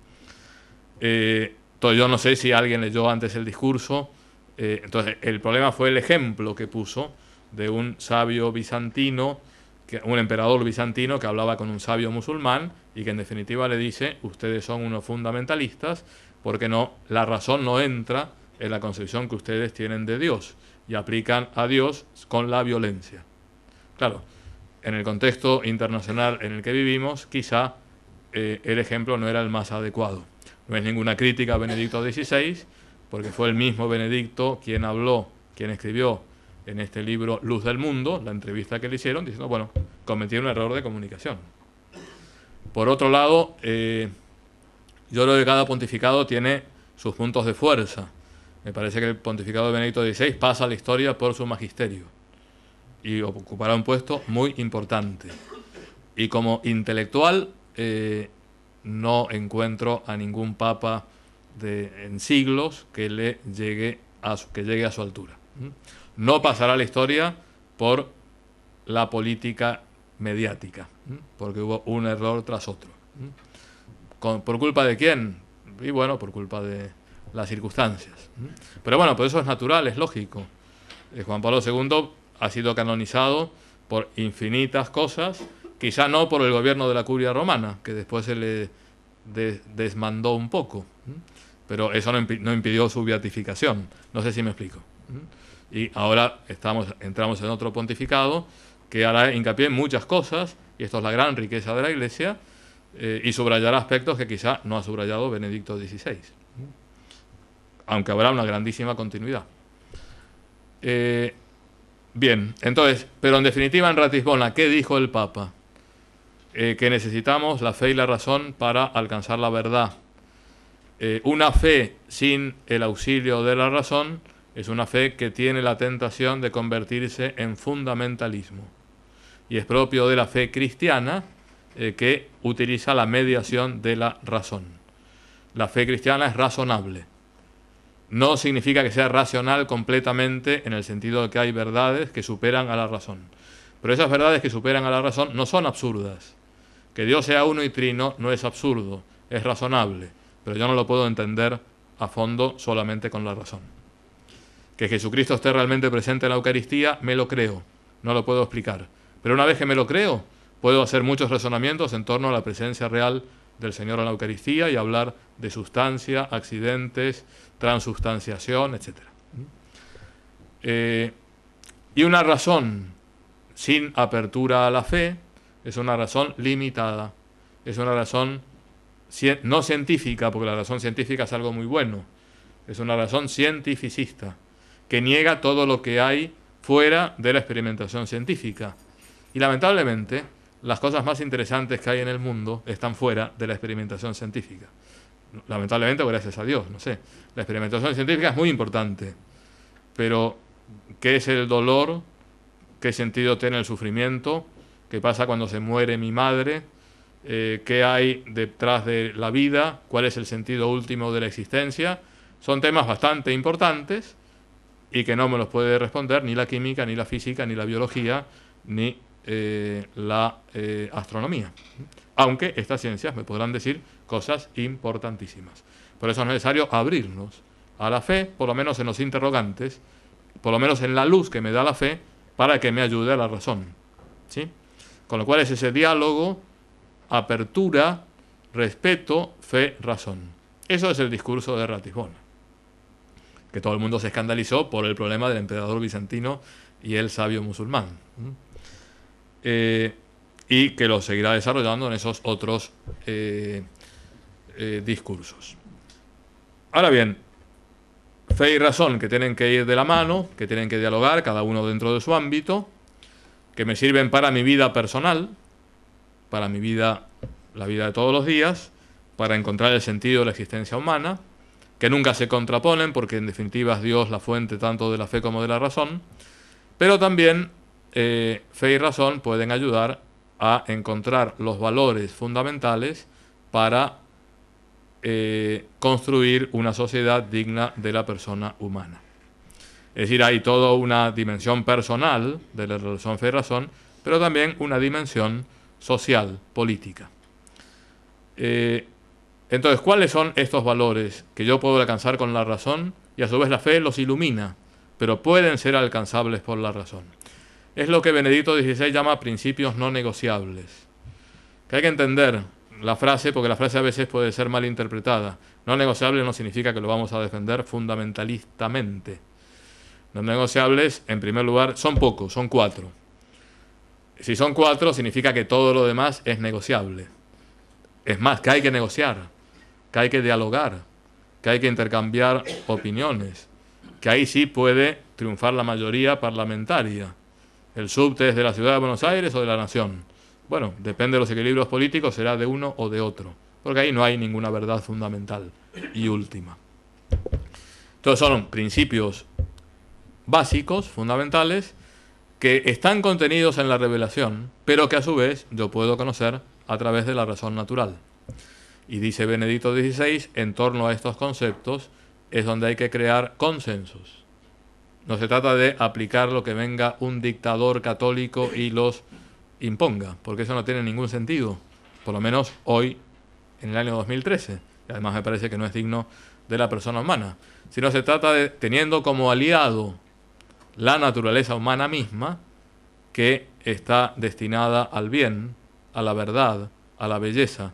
Entonces yo no sé si alguien leyó antes el discurso. Entonces el problema fue el ejemplo que puso de un sabio bizantino, un emperador bizantino que hablaba con un sabio musulmán y que en definitiva le dice: ustedes son unos fundamentalistas porque la razón no entra en la concepción que ustedes tienen de Dios y aplican a Dios con la violencia. Claro, en el contexto internacional en el que vivimos, quizá el ejemplo no era el más adecuado. No es ninguna crítica a Benedicto XVI, porque fue el mismo Benedicto quien escribió en este libro Luz del Mundo, la entrevista que le hicieron, diciendo, bueno, cometí un error de comunicación. Por otro lado, yo creo que cada pontificado tiene sus puntos de fuerza. Me parece que el pontificado de Benedicto XVI pasa a la historia por su magisterio y ocupará un puesto muy importante. Y como intelectual, no encuentro a ningún papa en siglos que llegue a su altura. No pasará a la historia por la política mediática, porque hubo un error tras otro. ¿Por culpa de quién? Y bueno, por culpa de las circunstancias. Pero bueno, pues eso es natural, es lógico. Juan Pablo II ha sido canonizado por infinitas cosas, quizá no por el gobierno de la Curia Romana, que después se le desmandó un poco, pero eso no impidió su beatificación. No sé si me explico. Y ahora entramos en otro pontificado que hará hincapié en muchas cosas, y esto es la gran riqueza de la Iglesia, y subrayará aspectos que quizá no ha subrayado Benedicto XVI, aunque habrá una grandísima continuidad. Bien, entonces, pero en definitiva en Ratisbona, ¿qué dijo el Papa? Que necesitamos la fe y la razón para alcanzar la verdad. Una fe sin el auxilio de la razón es una fe que tiene la tentación de convertirse en fundamentalismo. Y es propio de la fe cristiana que utiliza la mediación de la razón. La fe cristiana es razonable. No significa que sea racional completamente en el sentido de que hay verdades que superan a la razón. Pero esas verdades que superan a la razón no son absurdas. Que Dios sea uno y trino no es absurdo, es razonable. Pero yo no lo puedo entender a fondo solamente con la razón. Que Jesucristo esté realmente presente en la Eucaristía, me lo creo, no lo puedo explicar. Pero una vez que me lo creo, puedo hacer muchos razonamientos en torno a la presencia real del Señor en la Eucaristía y hablar de sustancia, accidentes, transubstanciación, etc. Y una razón sin apertura a la fe es una razón limitada, es una razón no científica, porque la razón científica es algo muy bueno, es una razón cientificista, que niega todo lo que hay fuera de la experimentación científica. Y lamentablemente, las cosas más interesantes que hay en el mundo están fuera de la experimentación científica. Lamentablemente, gracias a Dios, no sé. La experimentación científica es muy importante, pero ¿qué es el dolor? ¿Qué sentido tiene el sufrimiento? ¿Qué pasa cuando se muere mi madre? ¿Qué hay detrás de la vida? ¿Cuál es el sentido último de la existencia? Son temas bastante importantes y que no me los puede responder ni la química, ni la física, ni la biología, ni la astronomía. Aunque estas ciencias me podrán decir cosas importantísimas. Por eso es necesario abrirnos a la fe, por lo menos en los interrogantes, por lo menos en la luz que me da la fe, para que me ayude a la razón. ¿Sí? Con lo cual es ese diálogo, apertura, respeto, fe, razón. Eso es el discurso de Ratisbona, que todo el mundo se escandalizó por el problema del emperador bizantino y el sabio musulmán. Y que lo seguirá desarrollando en esos otros discursos. Ahora bien, fe y razón que tienen que ir de la mano, que tienen que dialogar, cada uno dentro de su ámbito, que me sirven para mi vida personal, para mi vida, la vida de todos los días, para encontrar el sentido de la existencia humana, que nunca se contraponen, porque en definitiva es Dios la fuente tanto de la fe como de la razón, pero también fe y razón pueden ayudar a encontrar los valores fundamentales para construir una sociedad digna de la persona humana. Es decir, hay toda una dimensión personal de la relación fe y razón, pero también una dimensión social, política. Entonces, ¿cuáles son estos valores que yo puedo alcanzar con la razón y a su vez la fe los ilumina, pero pueden ser alcanzables por la razón? Es lo que Benedicto XVI llama principios no negociables. Que hay que entender la frase, porque la frase a veces puede ser mal interpretada. No negociable no significa que lo vamos a defender fundamentalistamente. Los negociables, en primer lugar, son pocos, son 4. Si son 4, significa que todo lo demás es negociable. Es más, que hay que negociar, que hay que dialogar, que hay que intercambiar opiniones, que ahí sí puede triunfar la mayoría parlamentaria. ¿El subte es de la ciudad de Buenos Aires o de la nación? Bueno, depende de los equilibrios políticos, será de uno o de otro, porque ahí no hay ninguna verdad fundamental y última. Entonces son principios básicos, fundamentales, que están contenidos en la revelación, pero que a su vez yo puedo conocer a través de la razón natural. Y dice Benedicto XVI, en torno a estos conceptos es donde hay que crear consensos. No se trata de aplicar lo que venga un dictador católico y los imponga, porque eso no tiene ningún sentido, por lo menos hoy, en el año 2013. Y además me parece que no es digno de la persona humana. Sino se trata de, teniendo como aliado la naturaleza humana misma, que está destinada al bien, a la verdad, a la belleza.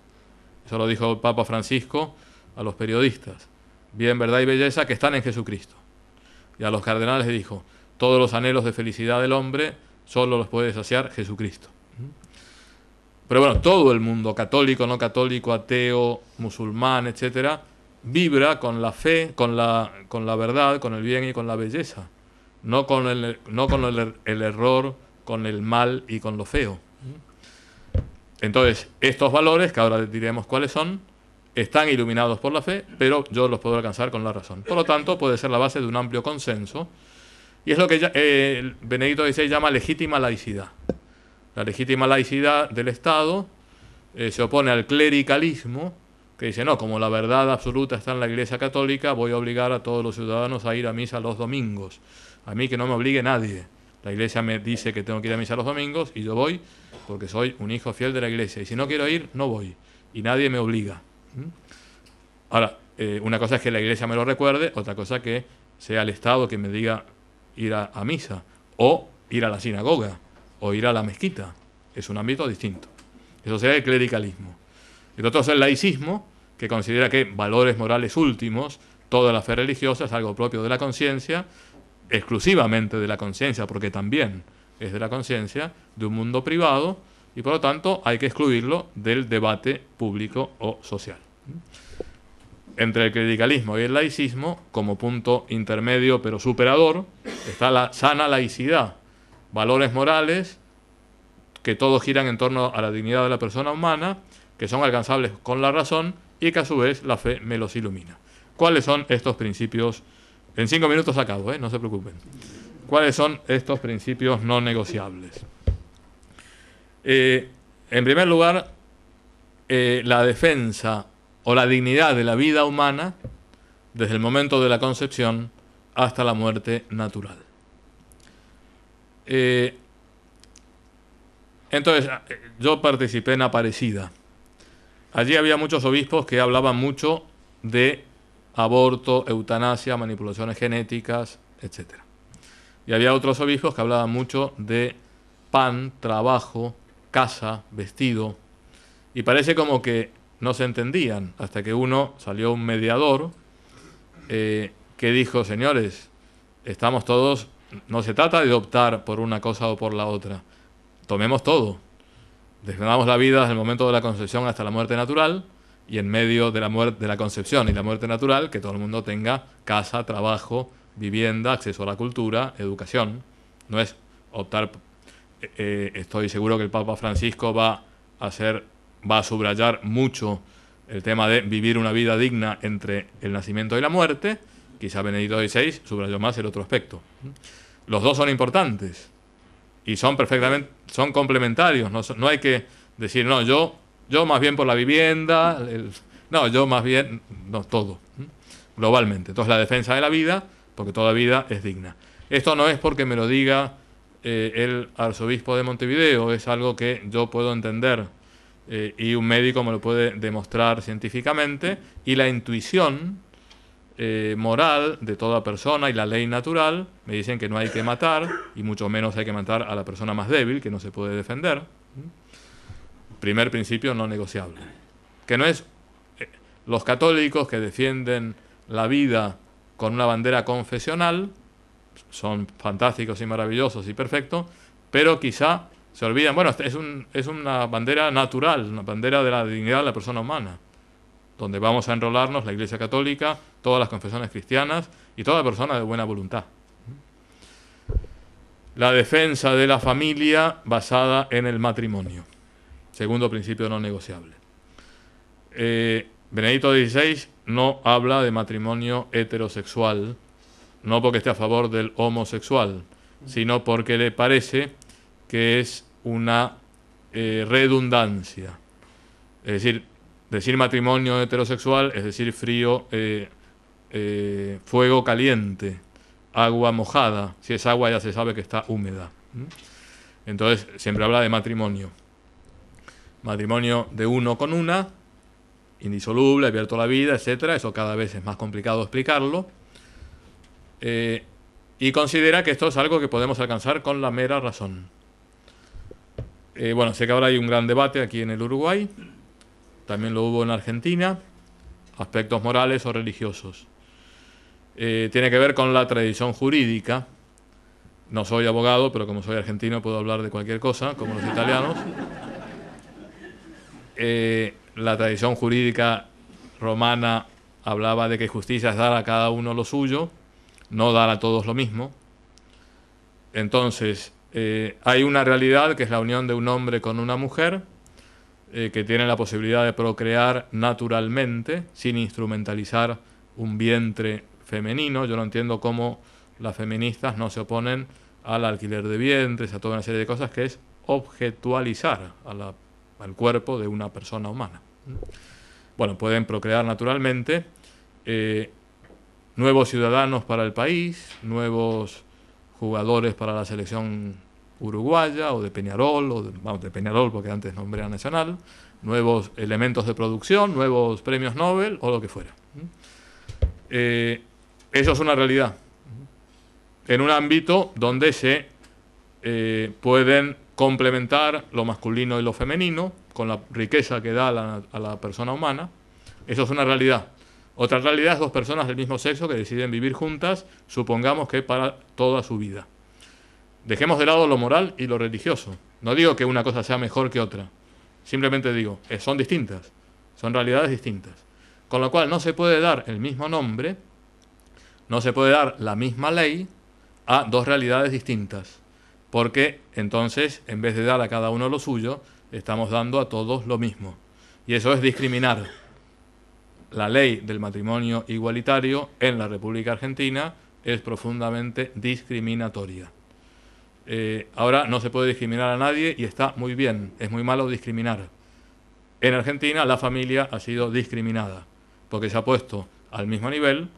Eso lo dijo el Papa Francisco a los periodistas. Bien, verdad y belleza que están en Jesucristo. Y a los cardenales le dijo, todos los anhelos de felicidad del hombre solo los puede saciar Jesucristo. Pero bueno, todo el mundo, católico, no católico, ateo, musulmán, etcétera, vibra con la fe, con la verdad, con el bien y con la belleza. No con el error, con el mal y con lo feo. Entonces, estos valores, que ahora diremos cuáles son, están iluminados por la fe, pero yo los puedo alcanzar con la razón. Por lo tanto, puede ser la base de un amplio consenso, y es lo que Benedicto XVI llama legítima laicidad. La legítima laicidad del Estado se opone al clericalismo, que dice, no, como la verdad absoluta está en la Iglesia Católica, voy a obligar a todos los ciudadanos a ir a misa los domingos. A mí que no me obligue nadie. La Iglesia me dice que tengo que ir a misa los domingos y yo voy porque soy un hijo fiel de la Iglesia. Y si no quiero ir, no voy. Y nadie me obliga. Ahora, una cosa es que la Iglesia me lo recuerde, otra cosa que sea el Estado que me diga ir a misa, o ir a la sinagoga, o ir a la mezquita. Es un ámbito distinto. Eso sería el clericalismo. El otro es el laicismo, que considera que valores morales últimos, toda la fe religiosa es algo propio de la conciencia, exclusivamente de la conciencia, porque también es de la conciencia, de un mundo privado, y por lo tanto hay que excluirlo del debate público o social. Entre el clericalismo y el laicismo, como punto intermedio pero superador, está la sana laicidad, valores morales que todos giran en torno a la dignidad de la persona humana, que son alcanzables con la razón y que a su vez la fe me los ilumina. ¿Cuáles son estos principios? En 5 minutos acabo, no se preocupen. ¿Cuáles son estos principios no negociables? En primer lugar, la defensa o la dignidad de la vida humana desde el momento de la concepción hasta la muerte natural. Entonces, yo participé en Aparecida. Allí había muchos obispos que hablaban mucho de aborto, eutanasia, manipulaciones genéticas, etc. Y había otros obispos que hablaban mucho de pan, trabajo, casa, vestido, y parece como que no se entendían, hasta que salió un mediador que dijo, señores, estamos todos, no se trata de optar por una cosa o por la otra, tomemos todo, defendamos la vida desde el momento de la concepción hasta la muerte natural, y en medio de la concepción y la muerte natural, que todo el mundo tenga casa, trabajo, vivienda, acceso a la cultura, educación. No es optar, estoy seguro que el Papa Francisco va a subrayar mucho el tema de vivir una vida digna entre el nacimiento y la muerte. Quizá Benedicto XVI subrayó más el otro aspecto. Los dos son importantes y son complementarios. No hay que decir, no, yo más bien por la vivienda, yo más bien, no, todo, globalmente. Entonces la defensa de la vida, porque toda vida es digna. Esto no es porque me lo diga el arzobispo de Montevideo, es algo que yo puedo entender y un médico me lo puede demostrar científicamente, y la intuición moral de toda persona y la ley natural me dicen que no hay que matar, y mucho menos hay que matar a la persona más débil, que no se puede defender. Primer principio no negociable. Que no es los católicos que defienden la vida con una bandera confesional, son fantásticos y maravillosos y perfectos, pero quizá se olvidan, bueno, es una bandera natural, una bandera de la dignidad de la persona humana, donde vamos a enrolarnos la Iglesia Católica, todas las confesiones cristianas y toda persona de buena voluntad. La defensa de la familia basada en el matrimonio. Segundo principio no negociable. Benedicto XVI no habla de matrimonio heterosexual, no porque esté a favor del homosexual, sino porque le parece que es una redundancia. Es decir matrimonio heterosexual es decir frío, fuego caliente, agua mojada. Si es agua ya se sabe que está húmeda. Entonces siempre habla de matrimonio. Matrimonio de uno con una, indisoluble, abierto a la vida, etcétera. Eso cada vez es más complicado explicarlo. Y considera que esto es algo que podemos alcanzar con la mera razón. Bueno, sé que ahora hay un gran debate aquí en el Uruguay, también lo hubo en Argentina, aspectos morales o religiosos. Tiene que ver con la tradición jurídica. No soy abogado, pero como soy argentino puedo hablar de cualquier cosa, como los italianos. La tradición jurídica romana hablaba de que justicia es dar a cada uno lo suyo, no dar a todos lo mismo. Entonces, hay una realidad que es la unión de un hombre con una mujer, que tiene la posibilidad de procrear naturalmente, sin instrumentalizar un vientre femenino. Yo no entiendo cómo las feministas no se oponen al alquiler de vientres, a toda una serie de cosas que es objetualizar al cuerpo de una persona humana. Bueno, pueden procrear naturalmente, nuevos ciudadanos para el país, nuevos jugadores para la selección uruguaya o de Peñarol, vamos, de Peñarol porque antes nombre era Nacional, nuevos elementos de producción, nuevos premios Nobel o lo que fuera. Eso es una realidad. En un ámbito donde se pueden complementar lo masculino y lo femenino con la riqueza que da a la persona humana. Eso es una realidad. Otra realidad es dos personas del mismo sexo que deciden vivir juntas, supongamos que para toda su vida. Dejemos de lado lo moral y lo religioso. No digo que una cosa sea mejor que otra. Simplemente digo, son distintas. Son realidades distintas. Con lo cual no se puede dar el mismo nombre, no se puede dar la misma ley a dos realidades distintas. Porque entonces, en vez de dar a cada uno lo suyo, estamos dando a todos lo mismo. Y eso es discriminar. La ley del matrimonio igualitario en la República Argentina es profundamente discriminatoria. Ahora no se puede discriminar a nadie y está muy bien, es muy malo discriminar. En Argentina la familia ha sido discriminada porque se ha puesto al mismo nivel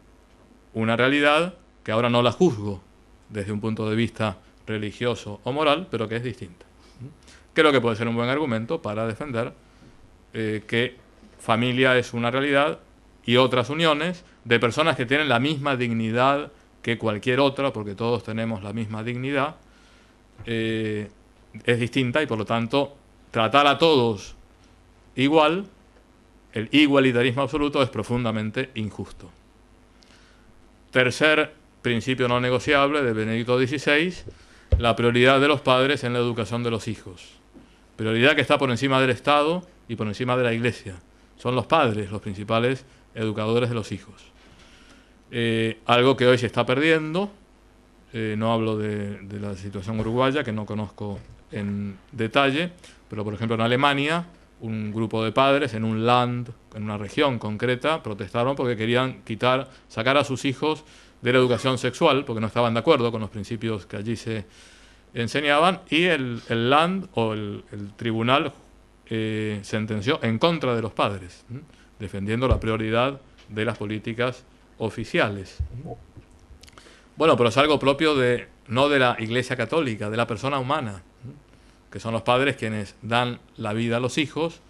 una realidad que ahora no la juzgo desde un punto de vista religioso o moral, pero que es distinta. Creo que puede ser un buen argumento para defender que familia es una realidad y otras uniones de personas que tienen la misma dignidad que cualquier otra, porque todos tenemos la misma dignidad, es distinta y por lo tanto tratar a todos igual, el igualitarismo absoluto es profundamente injusto. Tercer principio no negociable de Benedicto XVI, la prioridad de los padres en la educación de los hijos. Prioridad que está por encima del Estado y por encima de la Iglesia. Son los padres los principales educadores de los hijos. Algo que hoy se está perdiendo. No hablo de la situación uruguaya, que no conozco en detalle, pero por ejemplo en Alemania, un grupo de padres en un land, en una región concreta, protestaron porque querían sacar a sus hijos de la educación sexual, porque no estaban de acuerdo con los principios que allí se enseñaban, y el land o el tribunal sentenció en contra de los padres, defendiendo la prioridad de las políticas oficiales. Bueno, pero es algo propio de no de la Iglesia Católica, de la persona humana, que son los padres quienes dan la vida a los hijos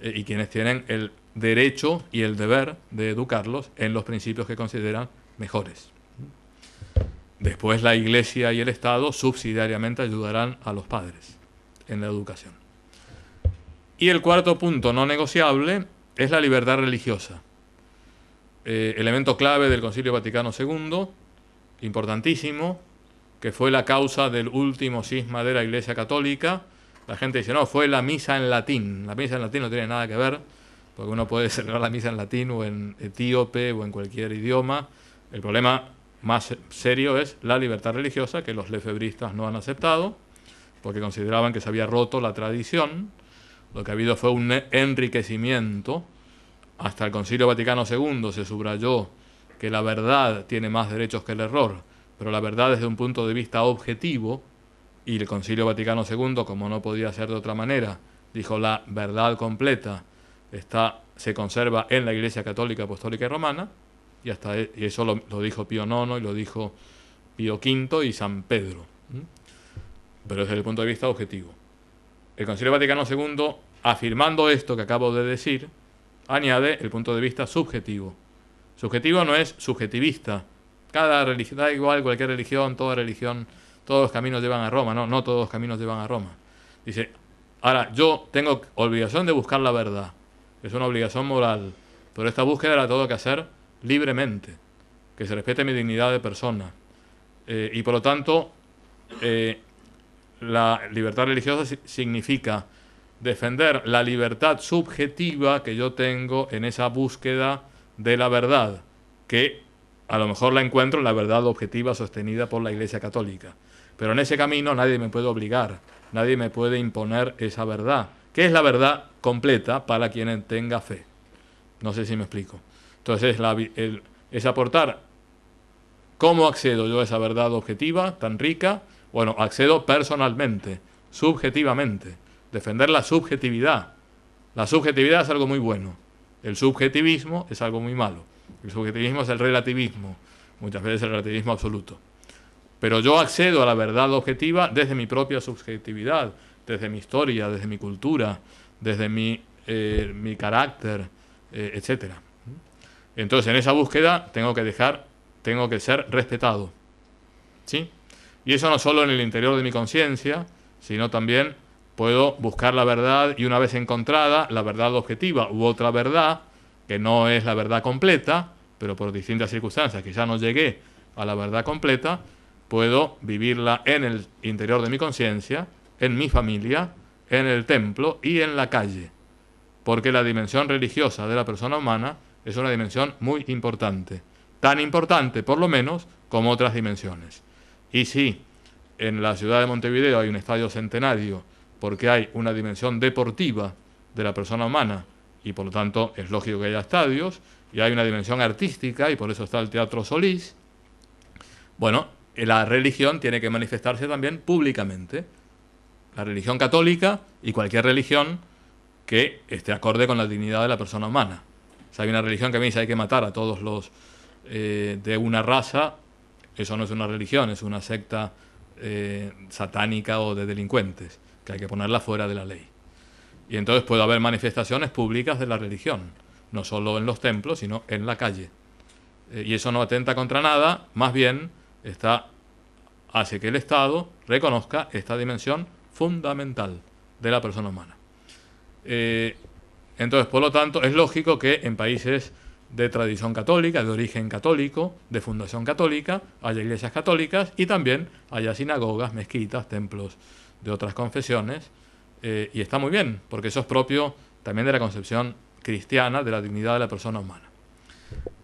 y quienes tienen el derecho y el deber de educarlos en los principios que consideran mejores. Después la Iglesia y el Estado subsidiariamente ayudarán a los padres en la educación. Y el cuarto punto no negociable es la libertad religiosa. Elemento clave del Concilio Vaticano II, importantísimo, que fue la causa del último cisma de la Iglesia Católica. La gente dice, no, fue la misa en latín. La misa en latín no tiene nada que ver, porque uno puede celebrar la misa en latín o en etíope o en cualquier idioma. El problema más serio es la libertad religiosa, que los lefebristas no han aceptado, porque consideraban que se había roto la tradición. Lo que ha habido fue un enriquecimiento. Hasta el Concilio Vaticano II se subrayó que la verdad tiene más derechos que el error, pero la verdad desde un punto de vista objetivo, y el Concilio Vaticano II, como no podía ser de otra manera, dijo la verdad completa se conserva en la Iglesia Católica, Apostólica y Romana, y eso lo dijo Pío IX y lo dijo Pío V y San Pedro, pero desde el punto de vista objetivo. El Concilio Vaticano II, afirmando esto que acabo de decir, añade el punto de vista subjetivo. Subjetivo no es subjetivista. Cada religión, da igual cualquier religión, toda religión, todos los caminos llevan a Roma. No, no todos los caminos llevan a Roma. Dice, ahora yo tengo obligación de buscar la verdad. Es una obligación moral. Pero esta búsqueda la tengo que hacer libremente. Que se respete mi dignidad de persona. Y por lo tanto, la libertad religiosa significa defender la libertad subjetiva que yo tengo en esa búsqueda de la verdad, que a lo mejor la encuentro en la verdad objetiva sostenida por la Iglesia Católica. Pero en ese camino nadie me puede obligar, nadie me puede imponer esa verdad, que es la verdad completa para quien tenga fe. No sé si me explico. Entonces es aportar cómo accedo yo a esa verdad objetiva tan rica. Bueno, accedo personalmente, subjetivamente. Defender la subjetividad. La subjetividad es algo muy bueno. El subjetivismo es algo muy malo. El subjetivismo es el relativismo, muchas veces el relativismo absoluto. Pero yo accedo a la verdad objetiva desde mi propia subjetividad, desde mi historia, desde mi cultura, desde mi carácter, etc. Entonces, en esa búsqueda tengo que ser respetado. ¿Sí? Y eso no solo en el interior de mi conciencia, sino también puedo buscar la verdad y una vez encontrada la verdad objetiva u otra verdad, que no es la verdad completa, pero por distintas circunstancias que ya no llegué a la verdad completa, puedo vivirla en el interior de mi conciencia, en mi familia, en el templo y en la calle. Porque la dimensión religiosa de la persona humana es una dimensión muy importante. Tan importante, por lo menos, como otras dimensiones. Y si en la ciudad de Montevideo hay un estadio centenario porque hay una dimensión deportiva de la persona humana y por lo tanto es lógico que haya estadios, y hay una dimensión artística y por eso está el Teatro Solís, bueno, la religión tiene que manifestarse también públicamente. La religión católica y cualquier religión que esté acorde con la dignidad de la persona humana. Si hay una religión que me dice hay que matar a todos los de una raza, eso no es una religión, es una secta satánica o de delincuentes, que hay que ponerla fuera de la ley. Y entonces puede haber manifestaciones públicas de la religión, no solo en los templos, sino en la calle. Y eso no atenta contra nada, más bien hace que el Estado reconozca esta dimensión fundamental de la persona humana. Entonces, por lo tanto, es lógico que en países de tradición católica, de origen católico, de fundación católica, haya iglesias católicas y también haya sinagogas, mezquitas, templos de otras confesiones, y está muy bien, porque eso es propio también de la concepción cristiana de la dignidad de la persona humana.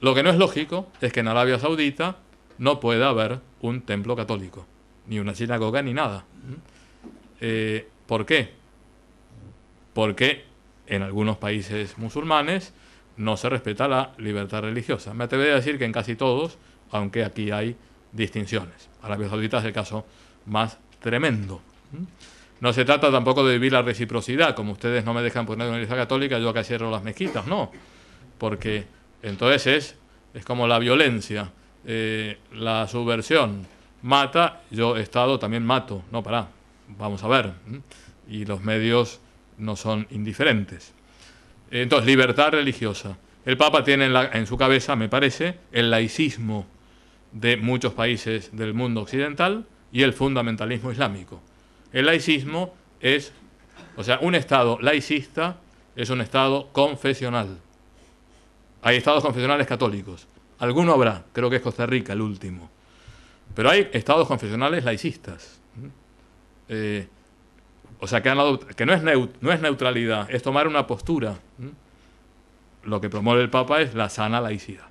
Lo que no es lógico es que en Arabia Saudita no pueda haber un templo católico, ni una sinagoga, ni nada. ¿Por qué? Porque en algunos países musulmanes no se respeta la libertad religiosa. Me atrevería a decir que en casi todos, aunque aquí hay distinciones. Arabia Saudita es el caso más tremendo. No se trata tampoco de vivir la reciprocidad, como ustedes no me dejan poner una iglesia católica, yo acá cierro las mezquitas, no. Porque entonces es como la violencia, la subversión, mata, yo Estado también mato. No, pará, vamos a ver. Y los medios no son indiferentes. Entonces, libertad religiosa. El Papa tiene en su cabeza, me parece, el laicismo de muchos países del mundo occidental y el fundamentalismo islámico. El laicismo es, o sea, un Estado laicista es un Estado confesional. Hay Estados confesionales católicos. Alguno habrá, creo que es Costa Rica el último. Pero hay Estados confesionales laicistas. O sea, que no es neutralidad, es tomar una postura. Lo que promueve el Papa es la sana laicidad.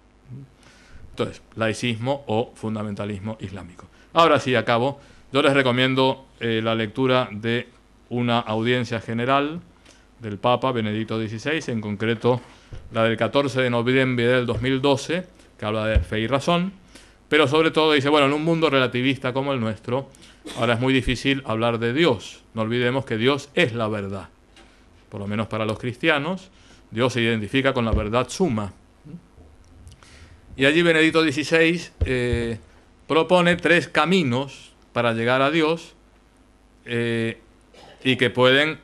Entonces, laicismo o fundamentalismo islámico. Ahora sí, acabo. Yo les recomiendo la lectura de una audiencia general del Papa Benedicto XVI, en concreto la del 14 de noviembre del 2012, que habla de fe y razón, pero sobre todo dice, bueno, en un mundo relativista como el nuestro, ahora es muy difícil hablar de Dios. No olvidemos que Dios es la verdad. Por lo menos para los cristianos, Dios se identifica con la verdad suma. Y allí Benedicto XVI propone 3 caminos para llegar a Dios y que pueden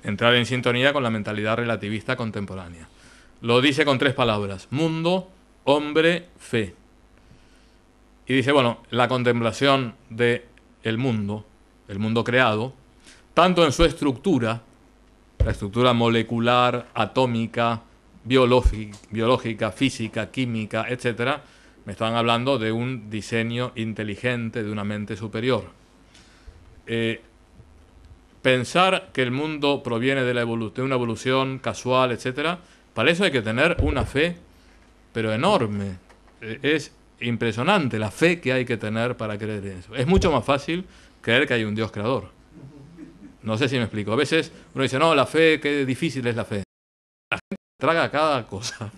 entrar en sintonía con la mentalidad relativista contemporánea. Lo dice con 3 palabras: mundo, hombre, fe. Y dice, bueno, la contemplación del mundo, el mundo creado, tanto en su estructura, la estructura molecular, atómica, biológica, física, química, etc., me están hablando de un diseño inteligente, de una mente superior. Pensar que el mundo proviene de una evolución casual, etc., para eso hay que tener una fe, pero enorme. Es impresionante la fe que hay que tener para creer en eso. Es mucho más fácil creer que hay un Dios creador. No sé si me explico. A veces uno dice, no, la fe, qué difícil es la fe. La gente traga cada cosa.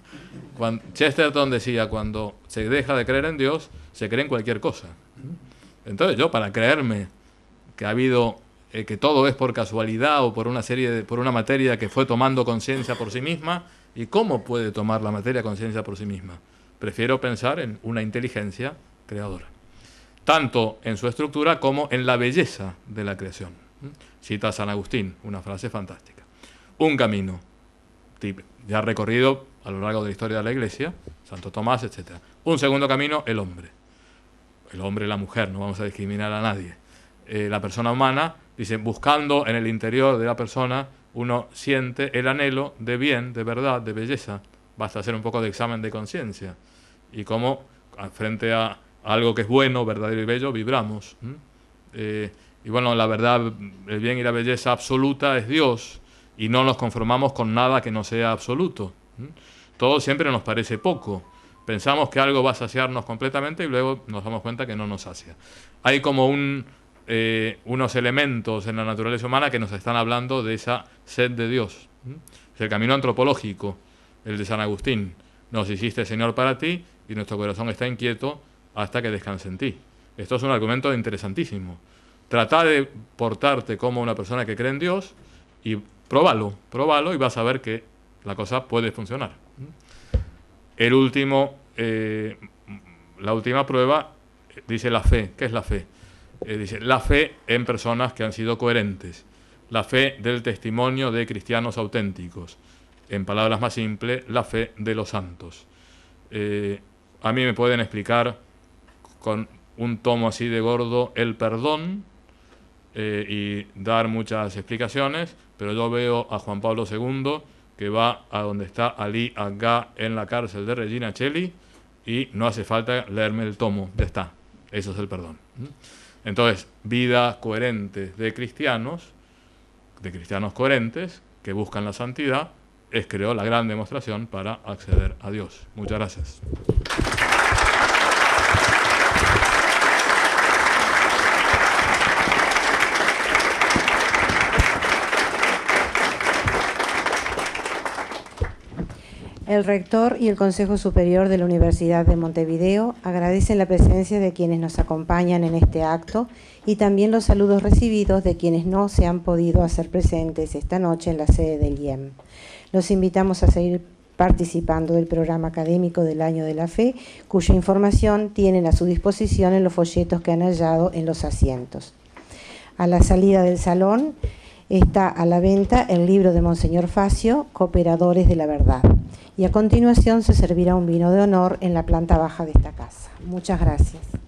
Chesterton decía, cuando se deja de creer en Dios, se cree en cualquier cosa. Entonces yo, para creerme que ha habido, que todo es por casualidad o por una materia que fue tomando conciencia por sí misma, ¿y cómo puede tomar la materia conciencia por sí misma? Prefiero pensar en una inteligencia creadora, tanto en su estructura como en la belleza de la creación. Cita a San Agustín, una frase fantástica. Un camino, ya recorrido a lo largo de la historia de la Iglesia, Santo Tomás, etc. Un segundo camino, el hombre. El hombre y la mujer, no vamos a discriminar a nadie. La persona humana, dice, buscando en el interior de la persona, uno siente el anhelo de bien, de verdad, de belleza. Basta hacer un poco de examen de conciencia. Y cómo, frente a algo que es bueno, verdadero y bello, vibramos. Y bueno, la verdad, el bien y la belleza absoluta es Dios, y no nos conformamos con nada que no sea absoluto. Todo siempre nos parece poco. Pensamos que algo va a saciarnos completamente y luego nos damos cuenta que no nos sacia. Hay como unos elementos en la naturaleza humana que nos están hablando de esa sed de Dios. Es el camino antropológico, el de San Agustín. Nos hiciste, Señor, para ti, y nuestro corazón está inquieto hasta que descanse en ti. Esto es un argumento interesantísimo. Trata de portarte como una persona que cree en Dios y próbalo y vas a ver que la cosa puede funcionar. La última prueba dice la fe. ¿Qué es la fe? Dice la fe en personas que han sido coherentes, la fe del testimonio de cristianos auténticos, en palabras más simples, la fe de los santos. A mí me pueden explicar con un tomo así de gordo el perdón y dar muchas explicaciones, pero yo veo a Juan Pablo II que va a donde está Ali Agha en la cárcel de Regina Coeli y no hace falta leerme el tomo, ya está, eso es el perdón. Entonces, vida coherente de cristianos coherentes que buscan la santidad, es, creo, la gran demostración para acceder a Dios. Muchas gracias. El rector y el Consejo Superior de la Universidad de Montevideo agradecen la presencia de quienes nos acompañan en este acto y también los saludos recibidos de quienes no se han podido hacer presentes esta noche en la sede del IEM. Los invitamos a seguir participando del programa académico del Año de la Fe, cuya información tienen a su disposición en los folletos que han hallado en los asientos. A la salida del salón está a la venta el libro de Monseñor Facio, Cooperadores de la Verdad. Y a continuación se servirá un vino de honor en la planta baja de esta casa. Muchas gracias.